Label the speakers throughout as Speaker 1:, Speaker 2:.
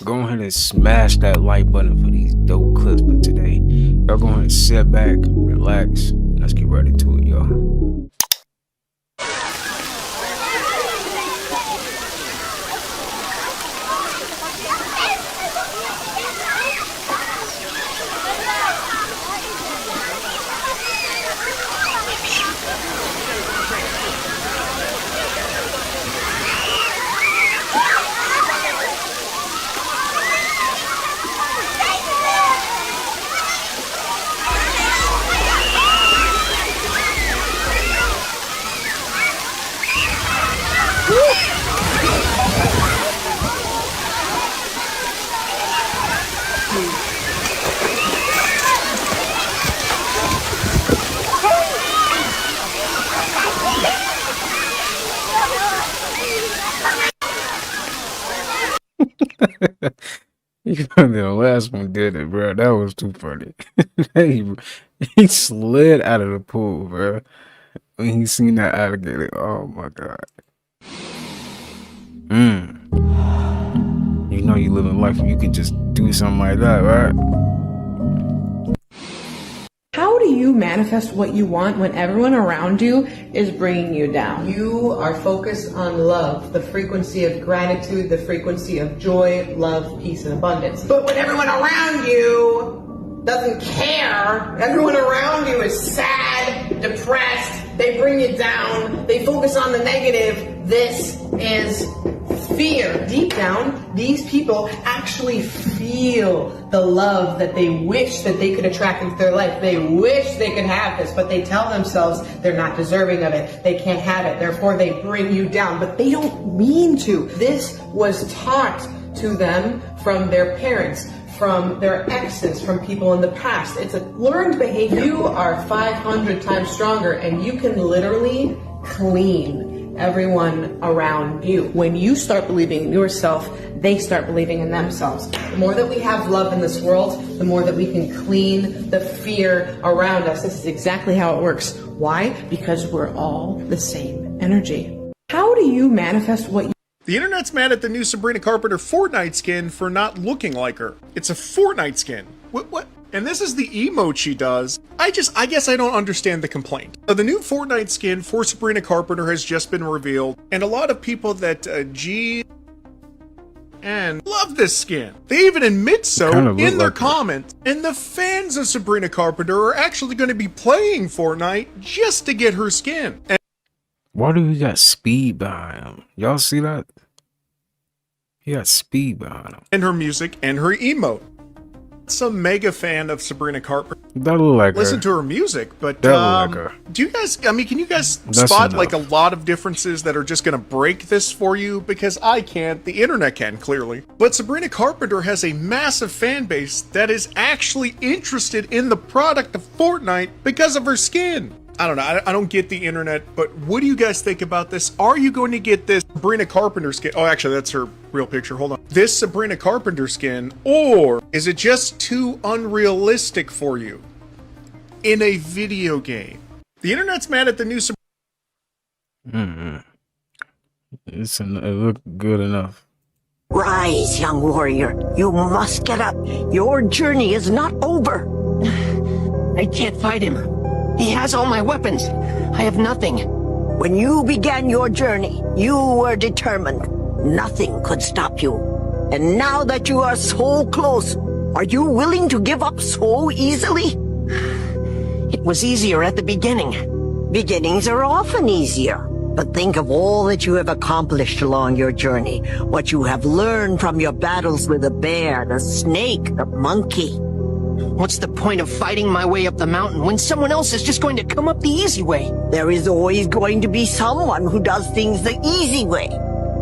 Speaker 1: Go ahead and smash that like button for these dope clips for today. Y'all go ahead and sit back, relax, and let's get right into it, y'all. The last one did it, bro. That was too funny. he slid out of the pool, bro. When he seen that alligator, oh my god. You know you living life and you can just do something like that, right?
Speaker 2: How do you manifest what you want when everyone around you is bringing you down? You are focused on love, the frequency of gratitude, the frequency of joy, love, peace, and abundance. But when everyone around you doesn't care, everyone around you is sad, depressed, they bring you down, they focus on the negative, this is fear. Deep down, these people actually feel the love that they wish that they could attract into their life. They wish they could have this, but they tell themselves they're not deserving of it. They can't have it. Therefore, they bring you down, but they don't mean to. This was taught to them from their parents, from their exes, from people in the past. It's a learned behavior. You are 500 times stronger, and you can literally clean everyone around you. When you start believing in yourself, they start believing in themselves. The more that we have love in this world, the more that we can clean the fear around us. This is exactly how it works. Why? Because we're all the same energy. How do you manifest what you...
Speaker 3: The internet's mad at the new Sabrina Carpenter Fortnite skin for not looking like her. It's a Fortnite skin. What? And this is the emote she does. I guess I don't understand the complaint. The new Fortnite skin for Sabrina Carpenter has just been revealed, and a lot of people that and love this skin. They even admit so in their comments. And the fans of Sabrina Carpenter are actually going to be playing Fortnite just to get her skin. And
Speaker 1: why do we got speed behind him? Y'all see that? He got speed behind him.
Speaker 3: And her music and her emote. Some mega fan of Sabrina Carpenter.
Speaker 1: That look like
Speaker 3: listen
Speaker 1: her.
Speaker 3: To her music, but
Speaker 1: that look like her.
Speaker 3: Do you guys? I mean, can you guys spot like a lot of differences that are just going to break this for you? Because I can't. The internet can clearly. But Sabrina Carpenter has a massive fan base that is actually interested in the product of Fortnite because of her skin. I don't know. I don't get the internet, but what do you guys think about this? Are you going to get this Sabrina Carpenter skin? Oh, actually, that's her real picture. Hold on. This Sabrina Carpenter skin, or is it just too unrealistic for you in a video game? The internet's mad at the new
Speaker 1: Sabrina. It look good enough.
Speaker 4: Rise, young warrior. You must get up. Your journey is not over.
Speaker 5: I can't fight him. He has all my weapons. I have nothing.
Speaker 4: When you began your journey, you were determined. Nothing could stop you. And now that you are so close, are you willing to give up so easily?
Speaker 5: It was easier at the beginning.
Speaker 4: Beginnings are often easier. But think of all that you have accomplished along your journey. What you have learned from your battles with the bear, the snake, the monkey.
Speaker 5: What's the point of fighting my way up the mountain when someone else is just going to come up the easy way?
Speaker 4: There is always going to be someone who does things the easy way.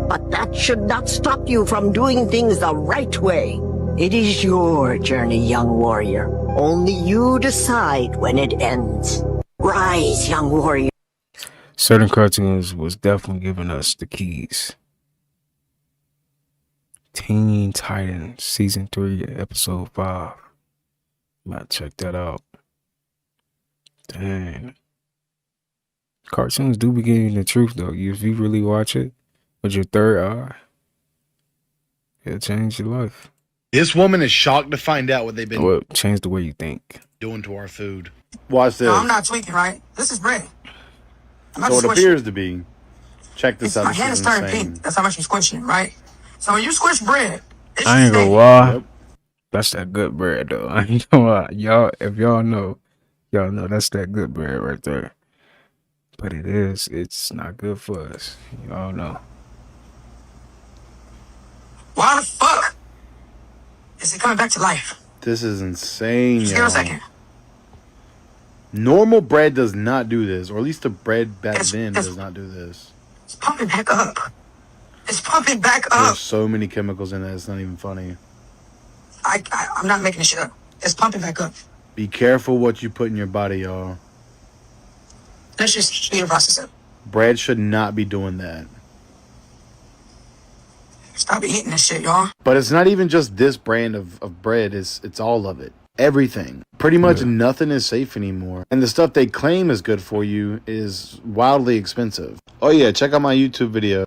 Speaker 4: But that should not stop you from doing things the right way. It is your journey, young warrior. Only you decide when it ends. Rise, young warrior.
Speaker 1: Certain cartoons was definitely giving us the keys. Teen Titans Season 3, Episode 5. Might check that out. Dang. Cartoons do be giving you the truth though. If you really watch it with your third eye, It'll change your life.
Speaker 6: This woman is shocked to find out what they've been
Speaker 1: Well, change the way you think.
Speaker 6: doing to our food. Watch this.
Speaker 7: No, I'm not tweaking, right? This is bread.
Speaker 6: So it appears to be. Check this out.
Speaker 7: My hand is turning pink. That's how much you're squishing, right? So when you squish bread,
Speaker 1: I ain't gonna lie. Yep. That's that good bread, though. I ain't gonna lie. Y'all, if y'all know that's that good bread right there. But it's not good for us. Y'all know.
Speaker 7: Why the fuck is it coming back to life?
Speaker 6: This is insane,
Speaker 7: Just give
Speaker 6: y'all.
Speaker 7: a second.
Speaker 6: Normal bread does not do this, or at least the bread back then does not do this.
Speaker 7: It's pumping back up. It's pumping back up.
Speaker 6: There's so many chemicals in that, it's not even funny.
Speaker 7: I'm not making this shit up. It's pumping back up.
Speaker 6: Be careful what you put in your body, y'all.
Speaker 7: Let's just speed the process up.
Speaker 6: Bread should not be doing that.
Speaker 7: Stop eating this shit, y'all.
Speaker 6: But it's not even just this brand of bread, it's all of it. Everything. Pretty much nothing is safe anymore. And the stuff they claim is good for you is wildly expensive. Oh yeah, check out my YouTube video.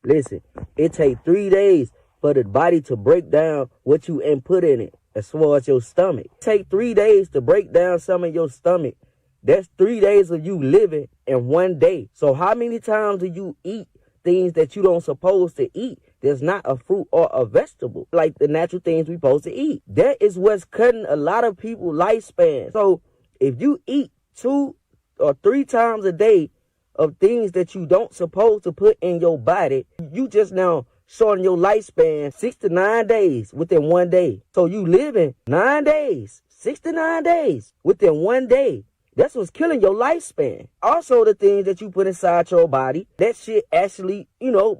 Speaker 8: Listen, it takes 3 days for the body to break down what you input in it, as far as your stomach. It takes 3 days to break down some of your stomach. That's 3 days of you living in 1 day. So how many times do you eat things that you don't supposed to eat? There's not a fruit or a vegetable like the natural things we supposed to eat. That is what's cutting a lot of people's lifespan. So if you eat 2 or 3 times a day of things that you don't supposed to put in your body, you just now shorten your lifespan 6 to 9 days within 1 day. So you living 9 days, 6 to 9 days within 1 day. That's what's killing your lifespan. Also, the things that you put inside your body, that shit actually,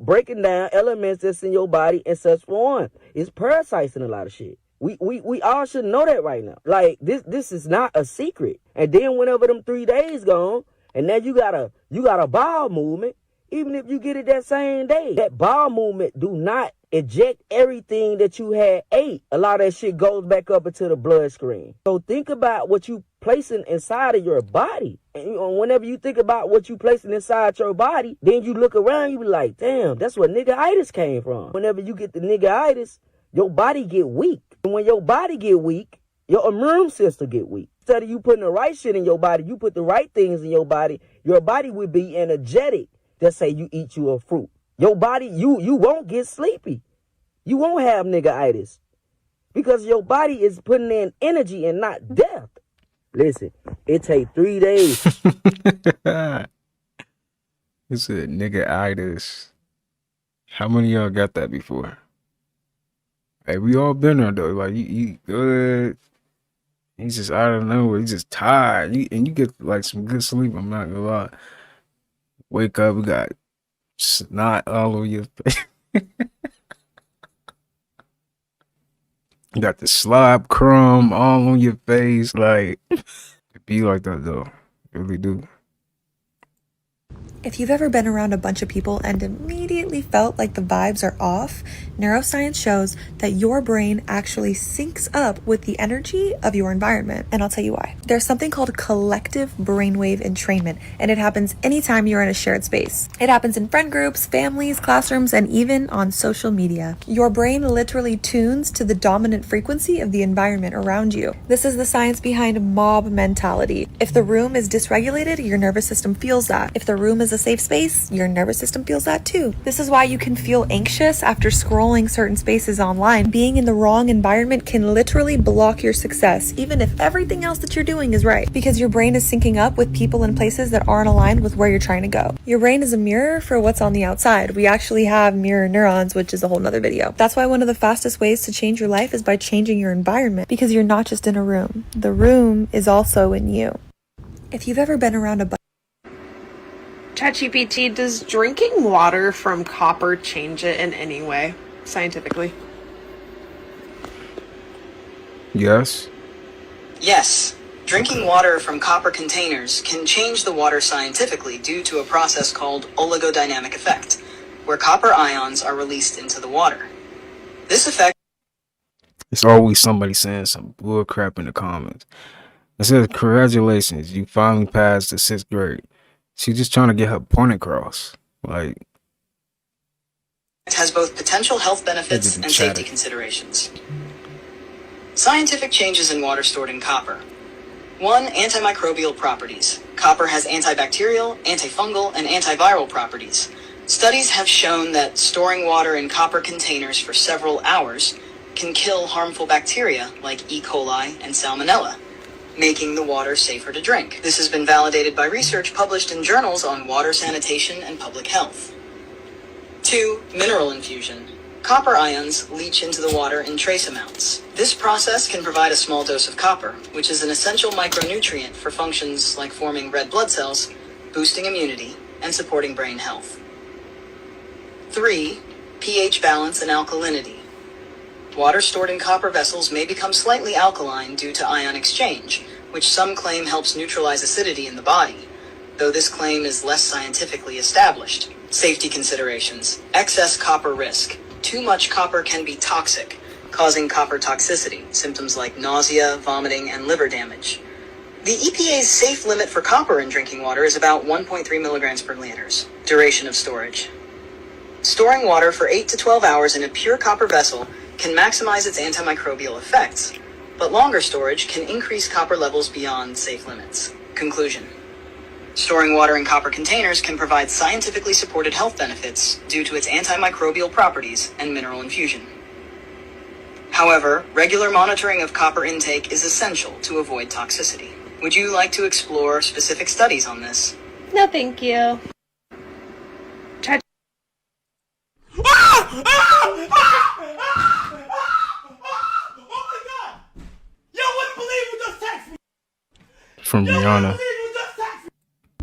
Speaker 8: breaking down elements that's in your body in such form. It's parasites in a lot of shit. We all should know that right now. Like, this is not a secret. And then whenever them 3 days gone, and then you got a bowel movement, even if you get it that same day, that bowel movement do not eject everything that you had ate. A lot of that shit goes back up into the bloodstream. So think about what you placing inside of your body. And whenever you think about what you placing inside your body, then you look around, you be like, damn, that's where nigga-itis came from. Whenever you get the nigga-itis, your body get weak. And when your body get weak, your immune system get weak. Instead of you putting the right shit in your body, you put the right things in your body would be energetic. Let's say you eat you a fruit. Your body, you won't get sleepy. You won't have nigga-itis. Because your body is putting in energy and not death. Listen, it takes 3 days.
Speaker 1: He said nigga-itis. How many of y'all got that before? Hey, we all been there though. Like you eat good. He's just out of nowhere. He's just tired. And you get like some good sleep. I'm not gonna lie. Wake up, we got snot all over your face. You got the slob crumb all on your face. Like, it be like that though. It really do.
Speaker 9: If you've ever been around a bunch of people and immediately felt like the vibes are off, neuroscience shows that your brain actually syncs up with the energy of your environment. And I'll tell you why. There's something called collective brainwave entrainment, and it happens anytime you're in a shared space. It happens in friend groups, families, classrooms, and even on social media. Your brain literally tunes to the dominant frequency of the environment around you. This is the science behind mob mentality. If the room is dysregulated, your nervous system feels that. If the room is a safe space, your nervous system feels that too. This is why you can feel anxious after scrolling certain spaces online. Being in the wrong environment can literally block your success, even if everything else that you're doing is right, because your brain is syncing up with people and places that aren't aligned with where you're trying to go. Your brain is a mirror for what's on the outside. We actually have mirror neurons, which is a whole nother video. That's why one of the fastest ways to change your life is by changing your environment, because you're not just in a room. The room is also in you. If you've ever been around a
Speaker 2: ChatGPT, does drinking water from copper change it in any way, scientifically?
Speaker 1: Yes.
Speaker 10: Yes. Drinking water from copper containers can change the water scientifically due to a process called oligodynamic effect, where copper ions are released into the water. This effect...
Speaker 1: It's always somebody saying some bull crap in the comments. It says, congratulations, you finally passed the 6th grade. She's just trying to get her point across. Like,
Speaker 10: It has both potential health benefits and safety considerations. Scientific changes in water stored in copper. 1. Antimicrobial properties. Copper has antibacterial, antifungal, and antiviral properties. Studies have shown that storing water in copper containers for several hours can kill harmful bacteria like E. coli and Salmonella, making the water safer to drink. This has been validated by research published in journals on water sanitation and public health. 2. Mineral infusion. Copper ions leach into the water in trace amounts. This process can provide a small dose of copper, which is an essential micronutrient for functions like forming red blood cells, boosting immunity, and supporting brain health. 3. pH balance and alkalinity. Water stored in copper vessels may become slightly alkaline due to ion exchange, which some claim helps neutralize acidity in the body, though this claim is less scientifically established. Safety considerations. Excess copper risk. Too much copper can be toxic, causing copper toxicity, symptoms like nausea, vomiting, and liver damage. The EPA's safe limit for copper in drinking water is about 1.3 milligrams per liter. Duration of storage. Storing water for 8 to 12 hours in a pure copper vessel can maximize its antimicrobial effects, but longer storage can increase copper levels beyond safe limits. Conclusion. Storing water in copper containers can provide scientifically supported health benefits due to its antimicrobial properties and mineral infusion. However, regular monitoring of copper intake is essential to avoid toxicity. Would you like to explore specific studies on this?
Speaker 11: No, thank you.
Speaker 1: From Rihanna.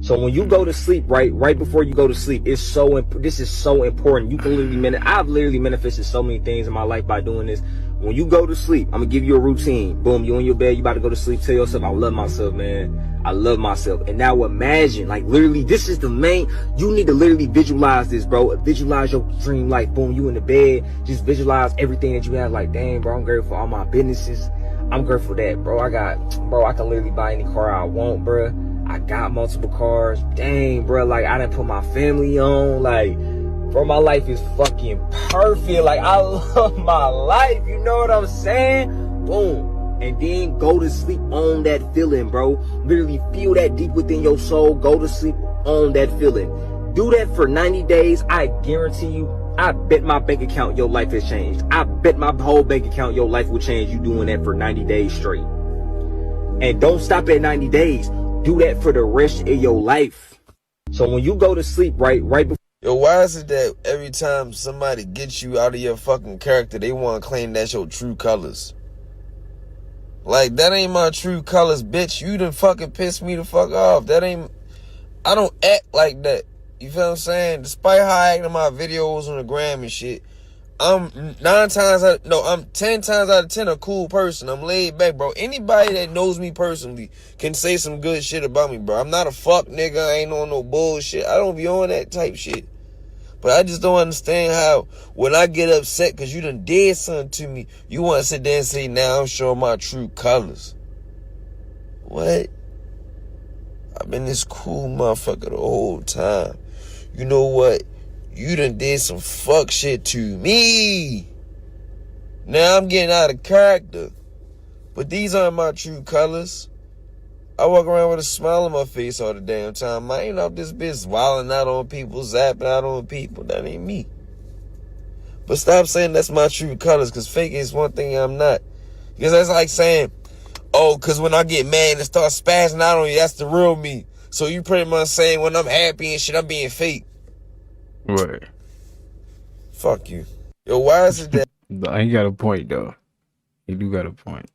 Speaker 8: So when you go to sleep, right before you go to sleep, this is so important. You can literally I've literally manifested so many things in my life by doing this. When you go to sleep, I'm gonna give you a routine. Boom, you in your bed, you about to go to sleep. Tell yourself, I love myself, man. I love myself. And now imagine, like literally, this is the main. You need to literally visualize this, bro. Visualize your dream life. Boom, you in the bed. Just visualize everything that you have. Like, dang, bro, I'm grateful for all my businesses. I'm grateful for that, bro. I can literally buy any car I want, bro. I got multiple cars. Dang, bro. Like, I done put my family on. Like, bro, my life is fucking perfect. Like, I love my life. You know what I'm saying? Boom. And then go to sleep on that feeling, bro. Literally feel that deep within your soul. Go to sleep on that feeling. Do that for 90 days. I guarantee you, I bet my bank account your life has changed. I bet my whole bank account your life will change you doing that for 90 days straight. And don't stop at 90 days. Do that for the rest of your life. So when you go to sleep, right before.
Speaker 12: Yo, why is it that every time somebody gets you out of your fucking character, they want to claim that's your true colors? Like, that ain't my true colors, bitch. You done fucking pissed me the fuck off. I don't act like that. You feel what I'm saying? Despite how I act in my videos on the gram and shit, I'm 10 times out of 10 a cool person. I'm laid back, bro. Anybody that knows me personally can say some good shit about me, bro. I'm not a fuck nigga. I ain't on no bullshit. I don't be on that type shit. But I just don't understand how when I get upset because you done did something to me, you want to sit there and say, now I'm showing my true colors. What? I've been this cool motherfucker the whole time. You know what? You done did some fuck shit to me. Now I'm getting out of character. But these aren't my true colors. I walk around with a smile on my face all the damn time. I ain't off this bitch wilding out on people, zapping out on people. That ain't me. But stop saying that's my true colors, because fake is one thing I'm not. Because that's like saying, oh, because when I get mad and start spazzing out on you, that's the real me. So you pretty much saying when I'm happy and shit, I'm being fake.
Speaker 1: Right.
Speaker 12: Fuck you. Yo, why is it that...
Speaker 1: He got a point, though. He do got a point.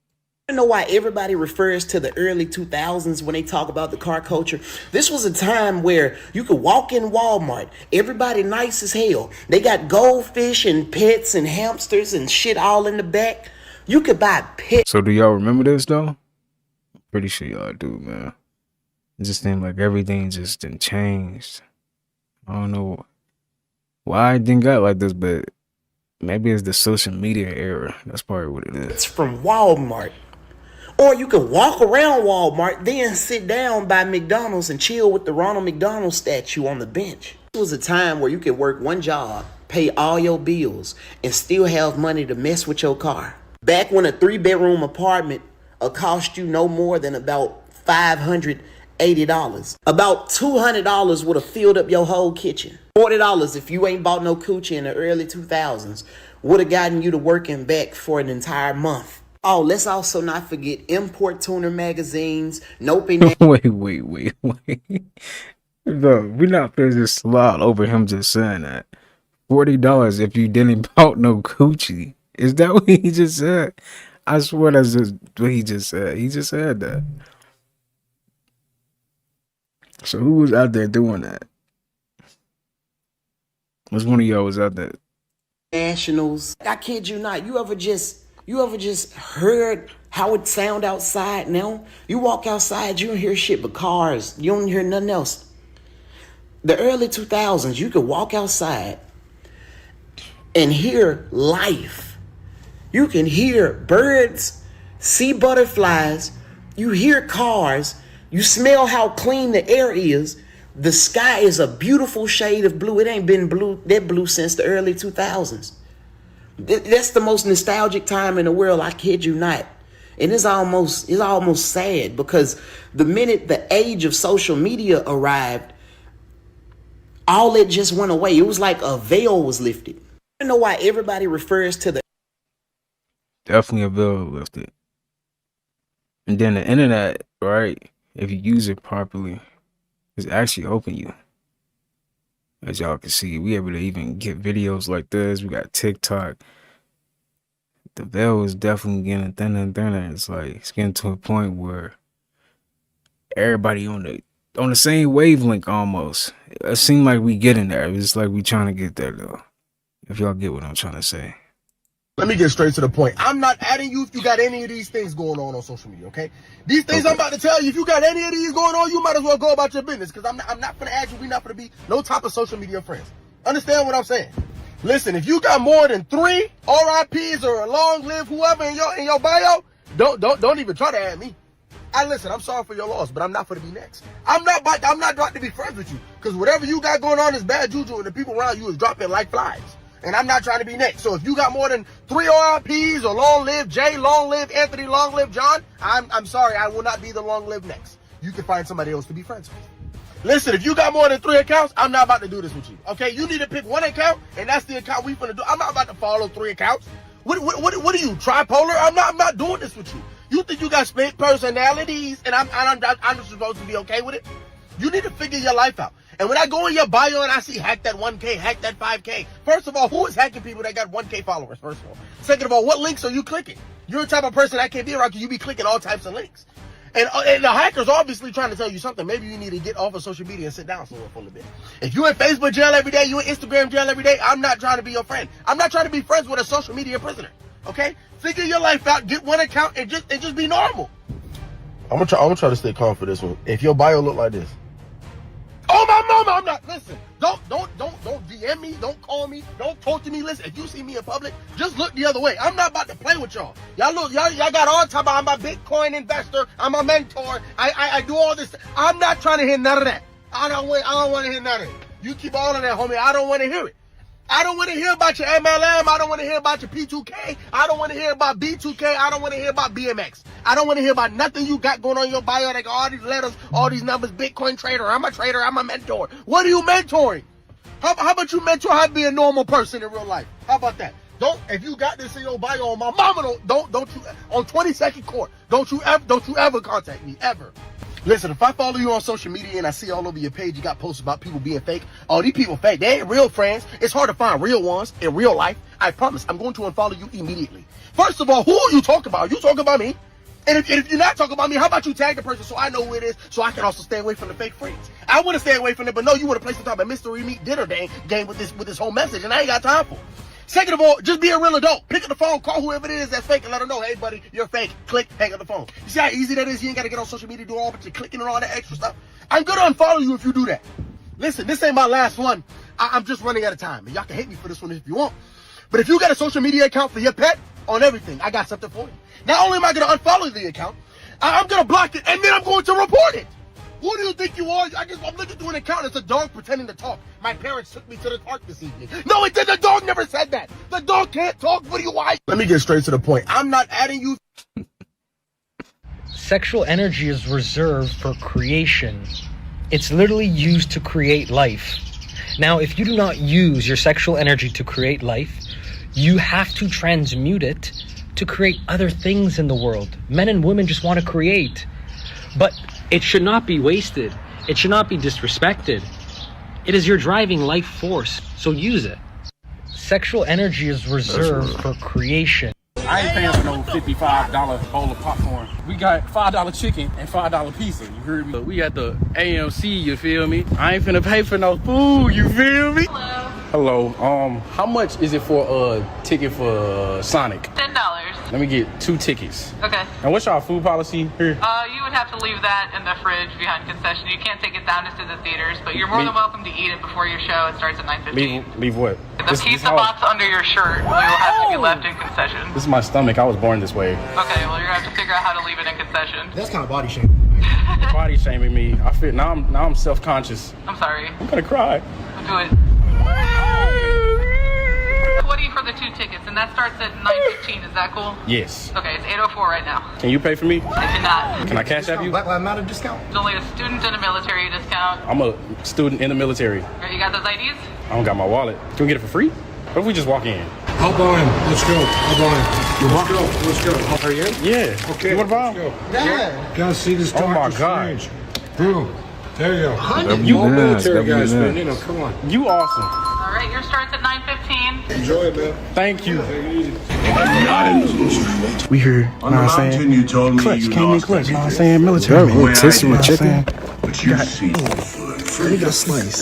Speaker 13: I know why everybody refers to the early 2000s when they talk about the car culture. This was a time where you could walk in Walmart. Everybody nice as hell. They got goldfish and pets and hamsters and shit all in the back. You could buy pets.
Speaker 1: So do y'all remember this, though? Pretty sure y'all do, man. It just seemed like everything just done changed. I don't know why it didn't got like this, but maybe it's the social media era. That's probably what it is.
Speaker 13: It's from Walmart. Or you can walk around Walmart, then sit down by McDonald's and chill with the Ronald McDonald statue on the bench. It was a time where you could work one job, pay all your bills, and still have money to mess with your car. Back when a 3-bedroom apartment cost you no more than about $580. About $200 would have filled up your whole kitchen. $40 if you ain't bought no coochie in the early 2000s would have gotten you to working back for an entire month. Oh, let's also not forget import tuner magazines, Nope.
Speaker 1: Wait. Bro, we're not finna just slide over him just saying that. $40 if you didn't bought no coochie. Is that what he just said? I swear that's just what he just said. He just said that. So who was out there doing that? Was one of y'all was out there?
Speaker 13: Nationals. I kid you not. You ever just heard how it sound outside now? You walk outside, you don't hear shit but cars. You don't hear nothing else. The early 2000s, you could walk outside and hear life. You can hear birds, see butterflies, you hear cars, you smell how clean the air is. The sky is a beautiful shade of blue. It ain't been that blue since the early 2000s. That's the most nostalgic time in the world, I kid you not. And it's almost sad because the minute the age of social media arrived, all it just went away. It was like a veil was lifted. I don't know why everybody refers to the
Speaker 1: Definitely a veil lifted. And then the internet, right? If you use it properly, it's actually open you. As y'all can see, we able to even get videos like this. We got TikTok. The veil is definitely getting thinner and thinner. It's like it's getting to a point where everybody on the same wavelength almost. It seems like we getting there. It's like we trying to get there though. If y'all get what I'm trying to say.
Speaker 11: Let me get straight to the point. I'm not adding you if you got any of these things going on social media, okay? These things I'm about to tell you, if you got any of these going on, you might as well go about your business because I'm not going to ask you. We're not going to be no type of social media friends. Understand what I'm saying? Listen, if you got more than 3 RIPs or a long live whoever in your bio, don't even try to add me. Listen, I'm sorry for your loss, but I'm not going to be next. I'm not about to be friends with you because whatever you got going on is bad juju and the people around you is dropping like flies. And I'm not trying to be next. So if you got more than 3 RIPs or long live Jay, long live Anthony, long live John, I'm sorry, I will not be the long live next. You can find somebody else to be friends with. Listen, if you got more than 3 accounts, I'm not about to do this with you. Okay, you need to pick 1 account, and that's the account we finna do. I'm not about to follow 3 accounts. What are you, tripolar? I'm not doing this with you. You think you got split personalities, and I'm supposed to be okay with it? You need to figure your life out. And when I go in your bio and I see hack that 1K, hack that 5K, first of all, who is hacking people that got 1K followers, first of all? Second of all, what links are you clicking? You're the type of person that can't be around because you be clicking all types of links. And the hacker's obviously trying to tell you something. Maybe you need to get off of social media and sit down somewhere for a little bit. If you in Facebook jail every day, you in Instagram jail every day, I'm not trying to be your friend. I'm not trying to be friends with a social media prisoner. Okay? Figure your life out, get 1 account, and just be normal. I'm gonna try to stay calm for this one. If your bio look like this. Oh my mama, I'm not, listen, don't DM me, don't call me, don't talk to me. Listen, if you see me in public, just look the other way. I'm not about to play with y'all. Y'all got all time about I'm a Bitcoin investor, I'm a mentor, I do all this. I'm not trying to hear none of that. I don't want to hear none of it. You keep all of that, homie. I don't want to hear it. I don't want to hear about your MLM. I don't want to hear about your P2K. I don't want to hear about B2K. I don't want to hear about BMX. I don't want to hear about nothing you got going on in your bio. Like all these letters, all these numbers, Bitcoin trader. I'm a trader. I'm a mentor. What are you mentoring? How about you mentor how to be a normal person in real life? How about that? If you got this in your bio on my mama, don't you, on 22nd court, don't you ever contact me, ever. Listen, if I follow you on social media and I see all over your page, you got posts about people being fake. Oh, these people fake. They ain't real friends. It's hard to find real ones in real life. I promise. I'm going to unfollow you immediately. First of all, who are you talking about? You talking about me? And if you're not talking about me, how about you tag the person so I know who it is, so I can also stay away from the fake friends? I want to stay away from it, but no, you want to play some type of mystery meat dinner game with this whole message, and I ain't got time for it. Second of all, just be a real adult. Pick up the phone, call whoever it is that's fake, and let them know, hey, buddy, you're fake. Click, hang up the phone. You see how easy that is? You ain't got to get on social media, do all but you're clicking and all that extra stuff. I'm going to unfollow you if you do that. Listen, this ain't my last one. I'm just running out of time. And y'all can hate me for this one if you want. But if you got a social media account for your pet, on everything, I got something for you. Not only am I going to unfollow the account, I'm going to block it, and then I'm going to report it. Who do you think you are? I'm looking through an account. It's a dog pretending to talk. My parents took me to the park this evening. No, it did. The dog never said that. The dog can't talk. What do you want? Let me get straight to the point. I'm not adding you.
Speaker 14: Sexual energy is reserved for creation. It's literally used to create life. Now, if you do not use your sexual energy to create life, you have to transmute it to create other things in the world. Men and women just want to create, but it should not be wasted. It should not be disrespected. It is your driving life force, so use it. Sexual energy is reserved for creation.
Speaker 15: I ain't paying for no $55 bowl of popcorn. We got $5 chicken and $5 pizza, you heard me? We got the AMC, you feel me? I ain't finna pay for no food, you feel me? Hello. How much is it for a ticket for Sonic?
Speaker 16: $10.
Speaker 15: Let me get 2 tickets.
Speaker 16: Okay.
Speaker 15: And what's our food policy here?
Speaker 16: You would have to leave that in the fridge behind concession. You can't take it down into the theaters, but you're more than welcome to eat it before your show. It starts at 9:15.
Speaker 15: Leave what?
Speaker 16: The pizza box under your shirt will have to be left in concession.
Speaker 15: This is my stomach. I was born this way.
Speaker 16: Okay, well you're gonna have to figure out how to leave it in concession.
Speaker 15: That's kind of body shaming. Body shaming me. I feel now I'm self-conscious.
Speaker 16: I'm sorry.
Speaker 15: I'm gonna cry.
Speaker 16: Do it. What do you for the 2 tickets? And that starts at 9:15. Is that cool?
Speaker 15: Yes.
Speaker 16: Okay, it's 8:04 right now.
Speaker 15: Can you pay for me?
Speaker 16: I cannot.
Speaker 15: Can I cash app you?
Speaker 11: Black Lives Matter discount.
Speaker 16: It's only a student and a military discount.
Speaker 15: I'm a student in the military.
Speaker 16: Alright, you got those IDs?
Speaker 15: I don't got my wallet. Can we get it for free? What if we just walk in?
Speaker 17: I'll buy him. Let's go. I'll buy him. Let's go. Are you in?
Speaker 15: Yeah.
Speaker 17: Okay.
Speaker 15: You want to buy
Speaker 17: Let's
Speaker 15: him?
Speaker 17: go. Yeah. Gotta see this
Speaker 15: Oh my
Speaker 17: Doctor
Speaker 15: God.
Speaker 17: Strange. Boom. There you go.
Speaker 15: You
Speaker 17: all military guys, man. You know, come on.
Speaker 15: You awesome.
Speaker 16: Alright, your starts at 9:15.
Speaker 17: Enjoy it, man.
Speaker 15: Thank you.
Speaker 17: We here.
Speaker 18: On the mountain, you told me
Speaker 15: Clutch,
Speaker 18: you
Speaker 15: came in
Speaker 18: lost
Speaker 15: clutch. Know what I'm
Speaker 18: everything.
Speaker 15: saying? Military.
Speaker 18: The way I
Speaker 1: Taste my
Speaker 18: did.
Speaker 1: chicken.
Speaker 18: But you see.
Speaker 1: Let me get a slice.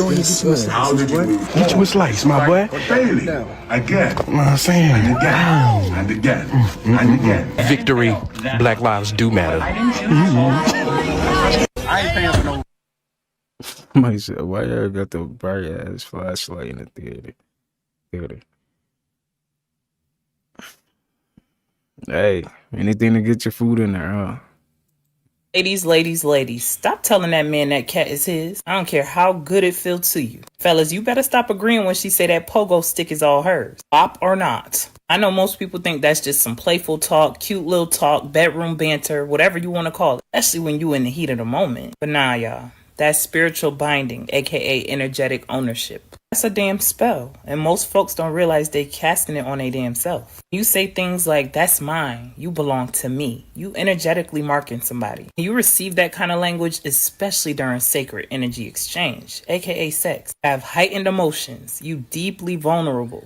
Speaker 18: How did you move?
Speaker 15: Get you a slice, my boy.
Speaker 18: Daily. Again.
Speaker 15: Know what I'm saying?
Speaker 18: And again. And again. And again.
Speaker 15: Victory. Black lives do matter. I ain't paying for no.
Speaker 1: Somebody said, why y'all got the bright ass flashlight in the theater? Hey, anything to get your food in there, huh?
Speaker 19: Ladies, stop telling that man that cat is his. I don't care how good it feels to you. Fellas, you better stop agreeing when she say that pogo stick is all hers. Bop or not. I know most people think that's just some playful talk, cute little talk, bedroom banter, whatever you want to call it. Especially when you in the heat of the moment. But nah, y'all. That's spiritual binding, aka energetic ownership. That's a damn spell, and most folks don't realize they casting it on a damn self. You say things like, that's mine, you belong to me. You energetically marking somebody. You receive that kind of language, especially during sacred energy exchange, aka sex. Have heightened emotions, you deeply vulnerable.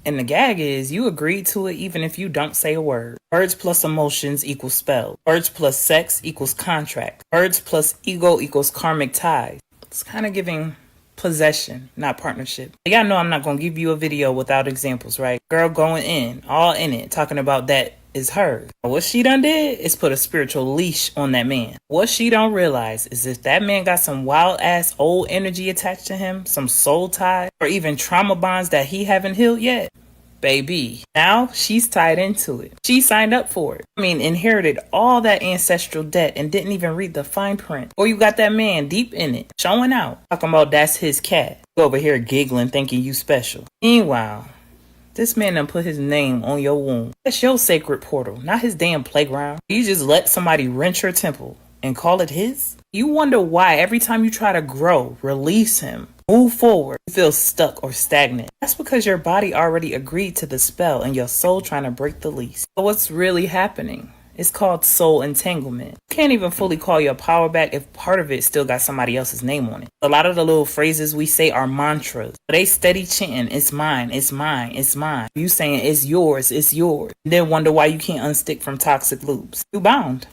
Speaker 19: And the gag is, you agreed to it even if you don't say a word. Words plus emotions equals spell. Words plus sex equals contract. Words plus ego equals karmic ties. It's kind of giving possession, not partnership. Y'all know I'm not going to give you a video without examples, right? Girl going in, all in it, talking about that is hers. What she done did is put a spiritual leash on that man. What she don't realize is if that man got some wild ass old energy attached to him, some soul tie, or even trauma bonds that he haven't healed yet, baby, now she's tied into it. She signed up for it. I mean, inherited all that ancestral debt and didn't even read the fine print. Or you got that man deep in it, showing out, talking about that's his cat. You over here giggling, thinking you special. Meanwhile, this man done put his name on your womb. That's your sacred portal, not his damn playground. You just let somebody rent your temple and call it his? You wonder why every time you try to grow, release him, move forward, you feel stuck or stagnant. That's because your body already agreed to the spell and your soul trying to break the lease. So what's really happening? It's called soul entanglement. You can't even fully call your power back if part of it still got somebody else's name on it. A lot of the little phrases we say are mantras. They steady chanting, it's mine, it's mine, it's mine. You saying it's yours, then wonder why you can't unstick from toxic loops. You bound.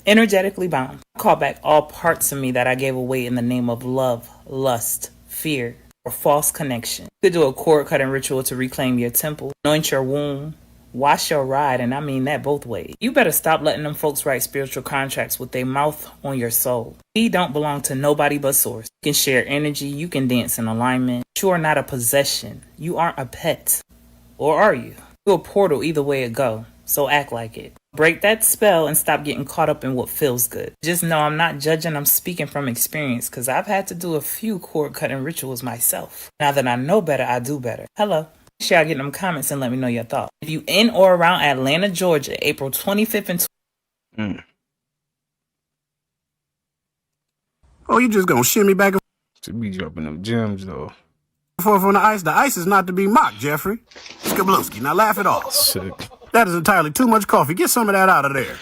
Speaker 19: Energetically bound. I call back all parts of me that I gave away in the name of love, lust, fear, or false connection. You could do a cord cutting ritual to reclaim your temple, anoint your womb, wash your ride, and I mean that both ways. You better stop letting them folks write spiritual contracts with their mouth on your soul. We don't belong to nobody but source. You can share energy, you can dance in alignment. You are not a possession. You aren't a pet. Or are you? You're a portal either way it go. So act like it. Break that spell and stop getting caught up in what feels good. Just know I'm not judging, I'm speaking from experience because I've had to do a few cord cutting rituals myself. Now that I know better, I do better. Hello. Make sure y'all get them comments and let me know your thoughts. If you in or around Atlanta, Georgia, April 25th and
Speaker 11: Oh, you just gonna shimmy back and
Speaker 1: To be dropping them gems though.
Speaker 11: forth on the ice? The ice is not to be mocked, Jeffrey. Skablowski, now laugh it off.
Speaker 1: Sick.
Speaker 11: That is entirely too much coffee. Get some of that out of there.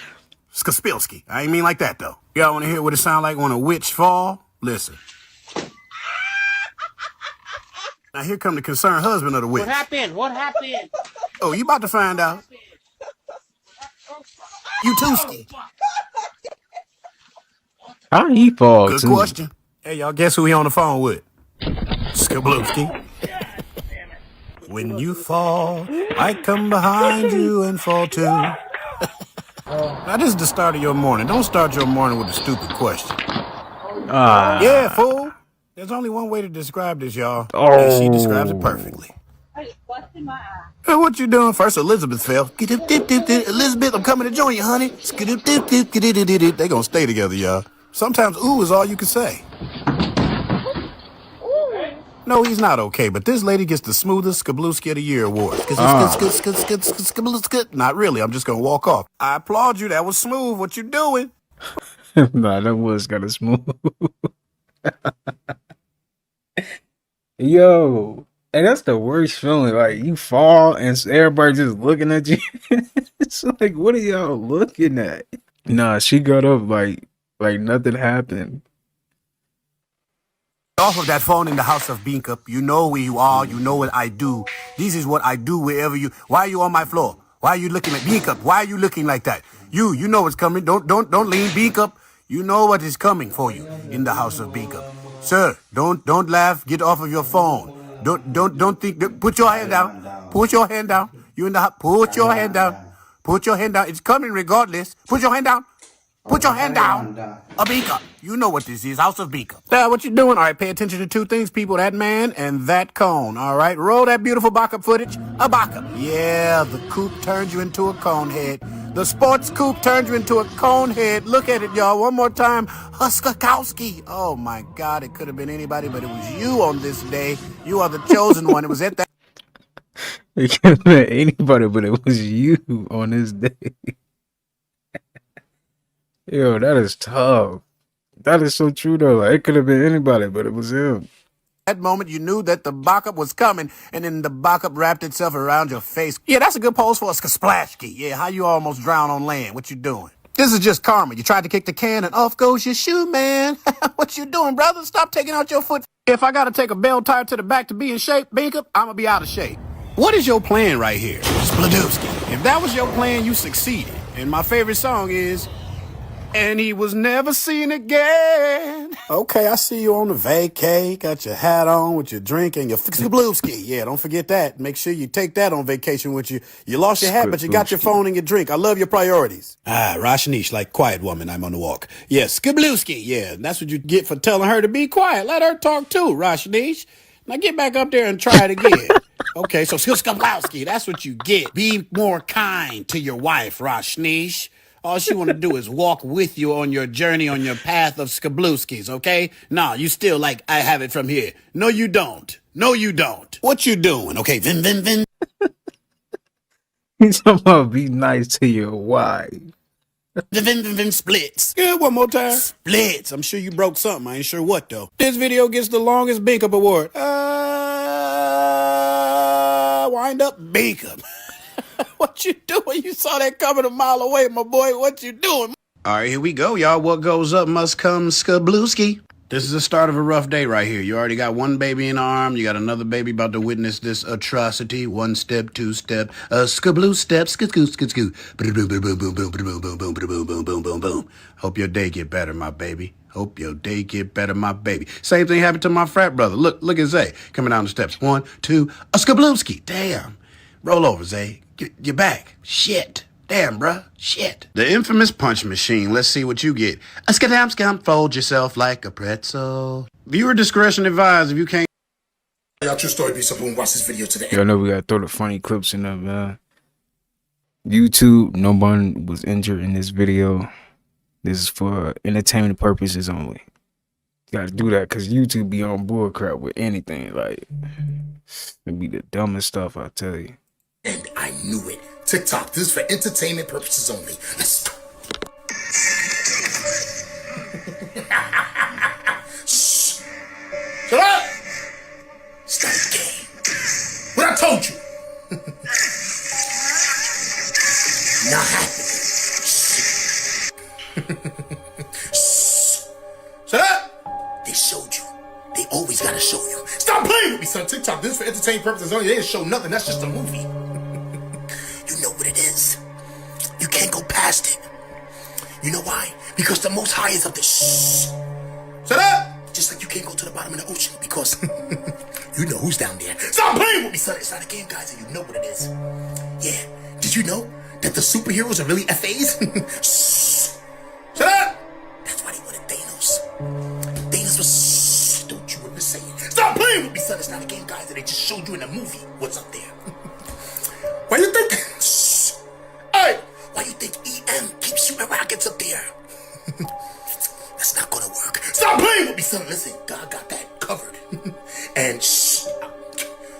Speaker 11: Skaspilski. I ain't mean like that, though. Y'all want to hear what it sound like when a witch fall? Listen. Now here come the concerned husband of the witch.
Speaker 13: What happened? What happened?
Speaker 11: Oh, you about to find out. You tooski.
Speaker 1: How he fall
Speaker 11: Good
Speaker 1: too?
Speaker 11: question. Hey, y'all guess who he on the phone with? Skablowski. When you fall, I come behind you and fall too. Now, this is the start of your morning. Don't start your morning with a stupid question. Yeah, fool. There's only one way to describe this, y'all. And she describes it perfectly. Hey, what you doing? First, Elizabeth fell. Elizabeth, I'm coming to join you, honey. They gonna stay together, y'all. Sometimes ooh is all you can say. No, he's not okay, but this lady gets the smoothest Skablowski of the Year award. Not really, I'm just gonna walk off. I applaud you, that was smooth. What you doing?
Speaker 1: Nah, that was kind of smooth. Yo, and that's the worst feeling. Like you fall and everybody just looking at you. It's like, what are y'all looking at? Nah, she got up like nothing happened.
Speaker 11: Off of that phone in the house of Beancup. You know where you are. You know what I do. This is what I do wherever you. Why are you on my floor? Why are you looking at Beancup? Why are you looking like that? You know what's coming. Don't lean, Beancup. You know what is coming for you in the house of Beancup. Sir, don't laugh. Get off of your phone. Don't think. Put your hand down. Put your hand down. You in the house. Put your hand down. Put your hand down. It's coming regardless. Put your hand down. Put your hand down. A Beancup. You know what this is. House of Beancup. Now, what you doing? All right, pay attention to two things, people. That man and that cone. All right, roll that beautiful backup footage. A backup. Yeah, the coupe turns you into a cone head. The sports coupe turns you into a cone head. Look at it, y'all. One more time. Huskakowski. Oh, my God. It could have been anybody, but it was you on this day. You are the chosen one. It was at that.
Speaker 1: It could have been anybody, but it was you on this day. Yo, that is tough. That is so true though. Like, it could have been anybody, but it was him.
Speaker 11: That moment you knew that the backup was coming, and then the backup wrapped itself around your face. Yeah, that's a good pose for a splashki. Yeah, how you almost drown on land? What you doing? This is just karma. You tried to kick the can, and off goes your shoe, man. What you doing, brother? Stop taking out your foot. If I gotta take a bell tire to the back to be in shape, Beancup, I'm gonna be out of shape. What is your plan right here? Splodowski. If that was your plan, you succeeded. And my favorite song is... And he was never seen again. Okay, I see you on the vacay. Got your hat on with your drink and your Skablowski. Yeah, don't forget that. Make sure you take that on vacation with you. You lost your hat, but you got your phone and your drink. I love your priorities. Rashnish, like quiet woman, I'm on the walk. Yeah, Skablowski. Yeah, that's what you get for telling her to be quiet. Let her talk too, Rashnish. Now get back up there and try it again. Okay, so Skablowski, that's what you get. Be more kind to your wife, Rashnish. All she want to do is walk with you on your journey, on your path of Skablowskis, okay? Nah, you still like, I have it from here. No, you don't. No, you don't. What you doing? Okay, vin.
Speaker 1: He's talking about be nice to your wife.
Speaker 11: Vin, splits. Yeah, one more time. Splits. I'm sure you broke something. I ain't sure what, though. This video gets the longest Beancup award. Wind up Beancup. What you doing? You saw that coming a mile away, my boy. What you doing? All right, here we go, y'all. What goes up must come, Skablowski. This is the start of a rough day right here. You already got one baby in the arm. You got another baby about to witness this atrocity. 1 step, 2 step, Skabloo step, skoo. Boom, boom, boom, boom, boom, boom, boom, boom, boom, boom, boom, boom, boom, boom. Hope your day get better, my baby. Hope your day get better, my baby. Same thing happened to my frat brother. Look at Zay coming down the steps. 1, 2, a Skablowski. Damn. Roll over, Zay. You're back. Shit. Damn, bruh. Shit. The infamous punch machine. Let's see what you get. A scam, fold yourself like a pretzel. Viewer discretion advised if you can't.
Speaker 17: Y'all true story be something. Watch this video today.
Speaker 1: Y'all know we gotta throw the funny clips in there, man. YouTube, no one was injured in this video. This is for entertainment purposes only. You gotta do that because YouTube be on bull crap with anything. Like, it be the dumbest stuff, I tell you.
Speaker 11: And I knew it. TikTok, this is for entertainment purposes only. Let's go. Shh. Shut up! It's not a game. What I told you. Not happening. Shh. Shut up! They showed you. They always gotta show you. Stop playing with me, son. TikTok, this is for entertainment purposes only. They didn't show nothing. That's just a movie. You know what it is. You can't go past it. You know why? Because the Most High is up there. Shh. Shut up! Just like you can't go to the bottom of the ocean because you know who's down there. Stop playing with me, son. It's not a game, guys, and you know what it is. Yeah. Did you know that the superheroes are really FAs? Shh. Shut up! That's why they wanted Thanos. Thanos was shh. Don't you ever say it. Stop playing with me, son. It's not a game, guys, and they just showed you in a movie what's up there. Why you think? Shh. Hey! Why you think EM keeps shooting rockets up there? That's not gonna work. Stop playing with me, son. Listen, God got that covered. And shh,